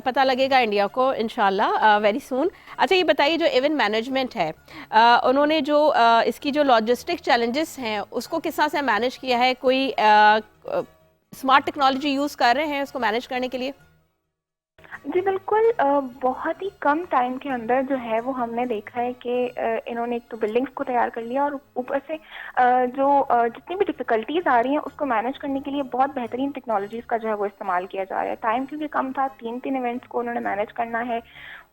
पता लगेगा इंडिया को इंशाल्लाह वेरी सून। अच्छा ये बताइए, जो इवेंट मैनेजमेंट है उन्होंने जो इसकी जो लॉजिस्टिक चैलेंजेस हैं उसको किस तरह से मैनेज किया है? कोई स्मार्ट टेक्नोलॉजी यूज़ कर रहे हैं उसको मैनेज करने के लिए? जी बिल्कुल, बहुत ही कम टाइम के अंदर जो है वो हमने देखा है कि इन्होंने एक तो बिल्डिंग्स को तैयार कर लिया और ऊपर से जो जितनी भी डिफ़िकल्टीज़ आ रही हैं उसको मैनेज करने के लिए बहुत बेहतरीन टेक्नोलॉजीज़ का जो है वो इस्तेमाल किया जा रहा है। टाइम क्योंकि कम था, 3 इवेंट्स को उन्होंने मैनेज करना है।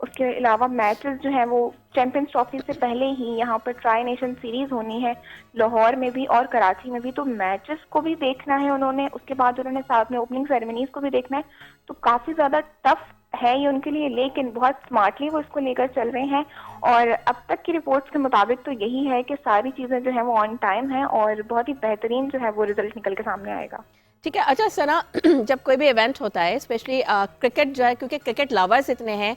उसके अलावा मैचेस जो हैं वो चैंपियंस ट्रॉफी से पहले ही यहाँ पर ट्राई नेशन सीरीज़ होनी है लाहौर में भी और कराची में भी, तो मैचेस को भी देखना है उन्होंने। उसके बाद उन्होंने साथ में ओपनिंग सेरेमनीज़ को भी देखना है। तो काफ़ी ज़्यादा टफ है ये उनके लिए, लेकिन बहुत स्मार्टली वो इसको लेकर चल रहे हैं। और अब तक की रिपोर्ट्स के मुताबिक तो यही है कि सारी चीज़ें जो हैं वो ऑन टाइम हैं और बहुत ही बेहतरीन जो है वो रिजल्ट निकल के सामने आएगा। ठीक है। अच्छा सना, जब कोई भी इवेंट होता है स्पेशली क्रिकेट जो है, क्योंकि क्रिकेट लवर्स इतने हैं,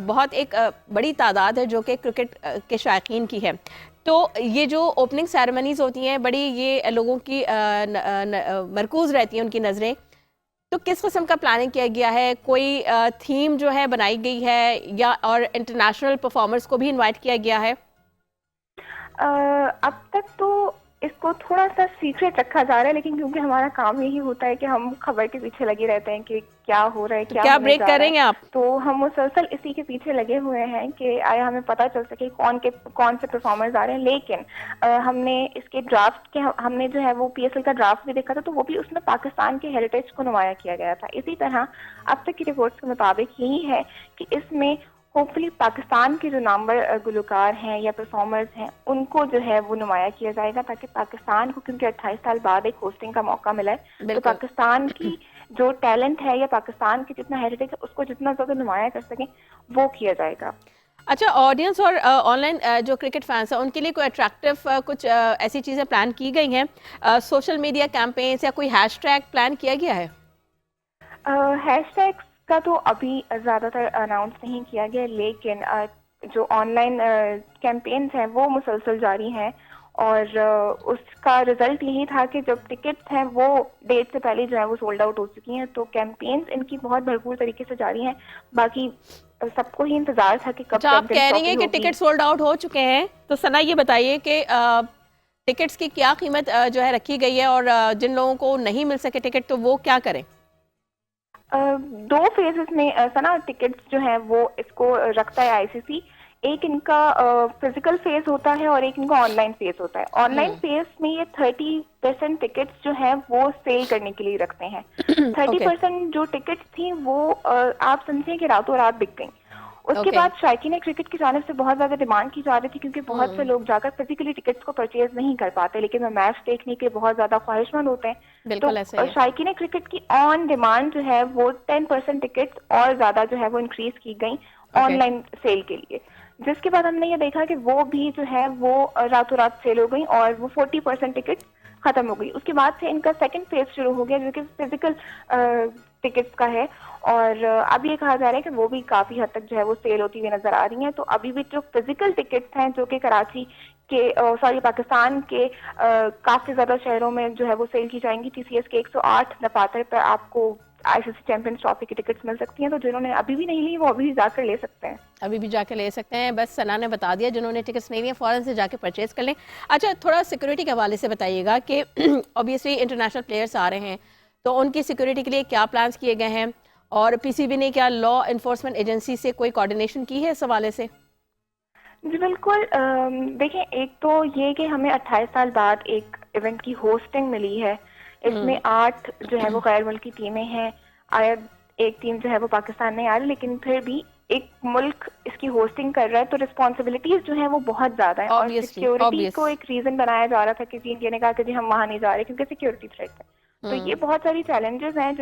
बहुत एक बड़ी तादाद है जो कि क्रिकेट के शायकीन की है, तो ये जो ओपनिंग सेरेमनीज होती हैं बड़ी ये लोगों की मरकूज़ रहती हैं उनकी नज़रें, तो किस किस्म का प्लानिंग किया गया है? कोई थीम जो है बनाई गई है या और इंटरनेशनल परफॉर्मर्स को भी इनवाइट किया गया है? अब तक तो इसको थोड़ा सा सीक्रेट रखा जा रहा है, लेकिन क्योंकि हमारा काम यही होता है कि हम खबर के पीछे लगे रहते हैं कि क्या हो रहा है, क्या ब्रेक करेंगे आप? तो हम मुसलसल इसी के पीछे लगे हुए हैं कि आया हमें पता चल सके कौन से परफॉर्मर्स आ रहे हैं। लेकिन हमने इसके ड्राफ्ट के हमने जो है वो पीएसएल का ड्राफ्ट भी देखा था, तो वो भी उसमें पाकिस्तान के हेरिटेज को नुमाया किया गया था। इसी तरह अब तक की रिपोर्ट्स के मुताबिक यही है कि इसमें होपफुली पाकिस्तान के जो नामवर गुलकार हैं या परफॉर्मर्स हैं उनको जो है वो नुमाया किया जाएगा, ताकि पाकिस्तान को, क्योंकि 28 साल बाद एक होस्टिंग का मौका मिला है, तो पाकिस्तान की जो टैलेंट है या पाकिस्तान की जितना हेरिटेज है उसको जितना ज़्यादा नुमाया कर सकें वो किया जाएगा। अच्छा, ऑडियंस और ऑनलाइन जो क्रिकेट फैंस हैं उनके लिए कोई अट्रैक्टिव कुछ ऐसी चीज़ें प्लान की गई हैं? सोशल मीडिया कैंपेन्स या कोई हैशटैग प्लान किया गया है? हैशटैग्स का तो अभी ज़्यादातर अनाउंस नहीं किया गया, लेकिन जो ऑनलाइन कैंपेन्स हैं वो मुसलसल जारी हैं और उसका रिजल्ट यही था कि जब टिकट्स हैं वो डेट से पहले जो है वो सोल्ड आउट हो चुकी हैं। तो कैंपेन्स इनकी बहुत भरपूर तरीके से जारी हैं। बाकी सबको ही इंतजार था कि कब अच्छा, आप कह रही ट्रॉफी हैं कि होगी। टिकट सोल्ड आउट हो चुके हैं, तो सना ये बताइए कि टिकट्स की क्या कीमत जो है रखी गई है, और जिन लोगों को नहीं मिल सके टिकट तो वो क्या करें? दो फेजेस में सना टिकट्स जो है वो इसको रखता है आईसीसी। एक इनका फिजिकल फेज होता है और एक इनका ऑनलाइन फेज होता है। ऑनलाइन फेज में ये 30% टिकट्स जो है वो सेल करने के लिए रखते हैं। 30% जो टिकट्स थी वो आप समझिए कि रातों रात बिक गई। उसके बाद शायकीन क्रिकेट की जानिब से बहुत ज्यादा डिमांड की जा रही थी, क्योंकि बहुत से लोग जाकर फिजिकली टिकट्स को परचेज नहीं कर पाते, लेकिन वो मैच देखने के बहुत ज्यादा ख्वाहिशमंद होते हैं। बिल्कुल ऐसे ही है। शायकीन क्रिकेट की ऑन डिमांड जो है वो 10% टिकट्स और ज्यादा जो है वो इंक्रीज की गई ऑनलाइन सेल के लिए, जिसके बाद हमने ये देखा कि वो भी जो है वो रातों रात सेल हो गई और वो 40% टिकट खत्म हो गई। उसके बाद से इनका सेकंड फेज शुरू हो गया जो कि फिजिकल टिकट्स का है, और अब ये कहा जा रहा है कि वो भी काफी हद तक जो है वो सेल होती हुई नजर आ रही हैं। तो अभी भी जो फिजिकल टिकट्स हैं जो कि कराची के पाकिस्तान के काफी ज्यादा शहरों में जो है वो सेल की जाएंगी। टीसीएस के 108 दफातर पर आपको आईसीसी चैंपियंस ट्रॉफी की टिकट्स मिल सकती हैं। तो जिन्होंने अभी भी नहीं ली वो अभी भी जाकर ले सकते हैं। अभी भी जाके ले सकते हैं। बस सना ने बता दिया, जिन्होंने टिकट्स नहीं लिए फौरन से जाके परचेज कर लें। अच्छा, थोड़ा सिक्योरिटी के हवाले से बताइएगा कि ऑब्वियसली इंटरनेशनल प्लेयर्स आ रहे हैं, तो उनकी सिक्योरिटी के लिए क्या प्लान्स किए गए हैं, और पीसीबी ने क्या लॉ इन्फोर्समेंट एजेंसी से कोई कोऑर्डिनेशन की है इस हवाले से? जी बिल्कुल। देखें, एक तो ये कि हमें 28 साल बाद एक इवेंट की होस्टिंग मिली है। इसमें 8 जो है वो गैर मुल्की टीमें हैं। आया एक टीम जो है वो पाकिस्तान नहीं आ रही, लेकिन फिर भी एक मुल्क इसकी होस्टिंग कर रहा है, तो रिस्पॉन्सिबिलिटीज जो है वो बहुत ज्यादा है। और सिक्योरिटी को एक रीजन बनाया जा रहा था कि जी इंडिया ने कहा कि जी हम वहां नहीं जा रहे क्योंकि सिक्योरिटी थ्रेट है। तो ये बहुत सारी चैलेंजेस हैं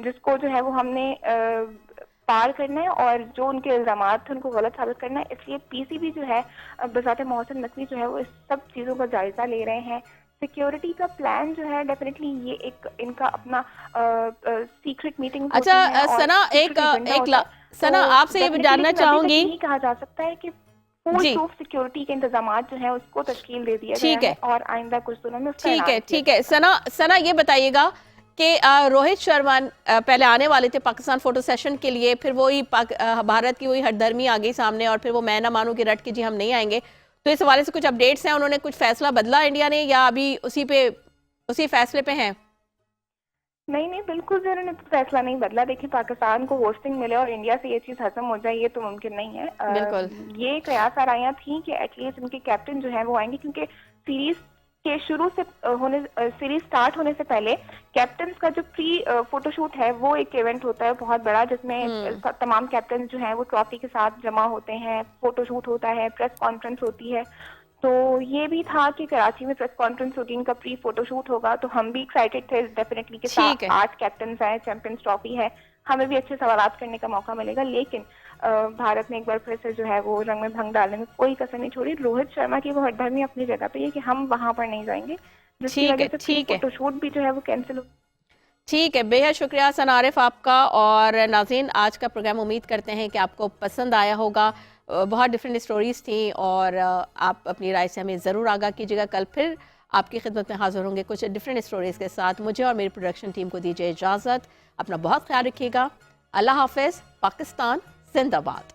जिसको जो है वो हमने पार करना है, और जो उनके इल्जामात थे उनको गलत साबित करना है। इसलिए पीसीबी जो है बजाते मोहसिन नकवी जो है वो इस सब चीजों का जायजा ले रहे हैं। सिक्योरिटी का प्लान जो है डेफिनेटली ये एक इनका अपना सीक्रेट मीटिंग। अच्छा सना, सना आपसे ये जानना चाहूंगी, नहीं कहा जा सकता है कि फुल प्रूफ सिक्योरिटी के इंतजाम जो है उसको तश्कील दे दिया गया है और आइंदा कुछ दिनों में ठीक है। सना ये बताइएगा कि रोहित शर्मा पहले आने वाले थे पाकिस्तान फोटो सेशन के लिए, फिर वही भारत की वही हठधर्मी आ गई सामने, और फिर वो मैं ना मानू की रट के जी हम नहीं आएंगे। तो इस हवाले से कुछ अपडेट्स हैं? उन्होंने कुछ फैसला बदला इंडिया ने, या अभी उसी फैसले पे हैं? नहीं, बिल्कुल भी उन्होंने फैसला नहीं बदला। देखिए, पाकिस्तान को होस्टिंग मिले और इंडिया से ये चीज खत्म हो जाए ये तो मुमकिन नहीं है। बिल्कुल। ये कयास आराइयां थी कि एटलीस्ट उनके कैप्टन जो है वो आएंगे, क्योंकि सीरीज के शुरू से सीरीज स्टार्ट होने से पहले कैप्टन का जो प्री फोटोशूट है वो एक इवेंट होता है बहुत बड़ा, जिसमें तमाम कैप्टन जो हैं वो ट्रॉफी के साथ जमा होते हैं, फोटोशूट होता है, प्रेस कॉन्फ्रेंस होती है। तो ये भी था कि कराची में प्रेस कॉन्फ्रेंस होगी, इनका प्री फोटोशूट होगा। तो हम भी एक्साइटेड थे डेफिनेटली के साथ 8 कैप्टन आए, चैंपियंस ट्रॉफी है, हमें भी अच्छे सवालात करने का मौका मिलेगा। लेकिन भारत ने एक बार फिर से जो है वो रंग में भंग डालने में कोई कसर नहीं छोड़ी। रोहित शर्मा की वो हठधर्मी अपनी जगह पे है कि हम वहां पर नहीं जाएंगे, जिसकी वजह से फोटोशूट भी जो है वो कैंसिल हो। ठीक है, बेहद शुक्रिया सना आरिफ आपका। और नाज़रीन, आज का प्रोग्राम उम्मीद करते हैं कि आपको पसंद आया होगा। बहुत डिफरेंट स्टोरीज थी और आप अपनी राय से हमें ज़रूर आगाह कीजिएगा। कल फिर आपकी खिदमत में हाजिर होंगे कुछ डिफरेंट स्टोरीज के साथ। मुझे और मेरी प्रोडक्शन टीम को दीजिए इजाज़त। अपना बहुत ख्याल रखिएगा। अल्लाह हाफ़िज़। पाकिस्तान जिंदाबाद।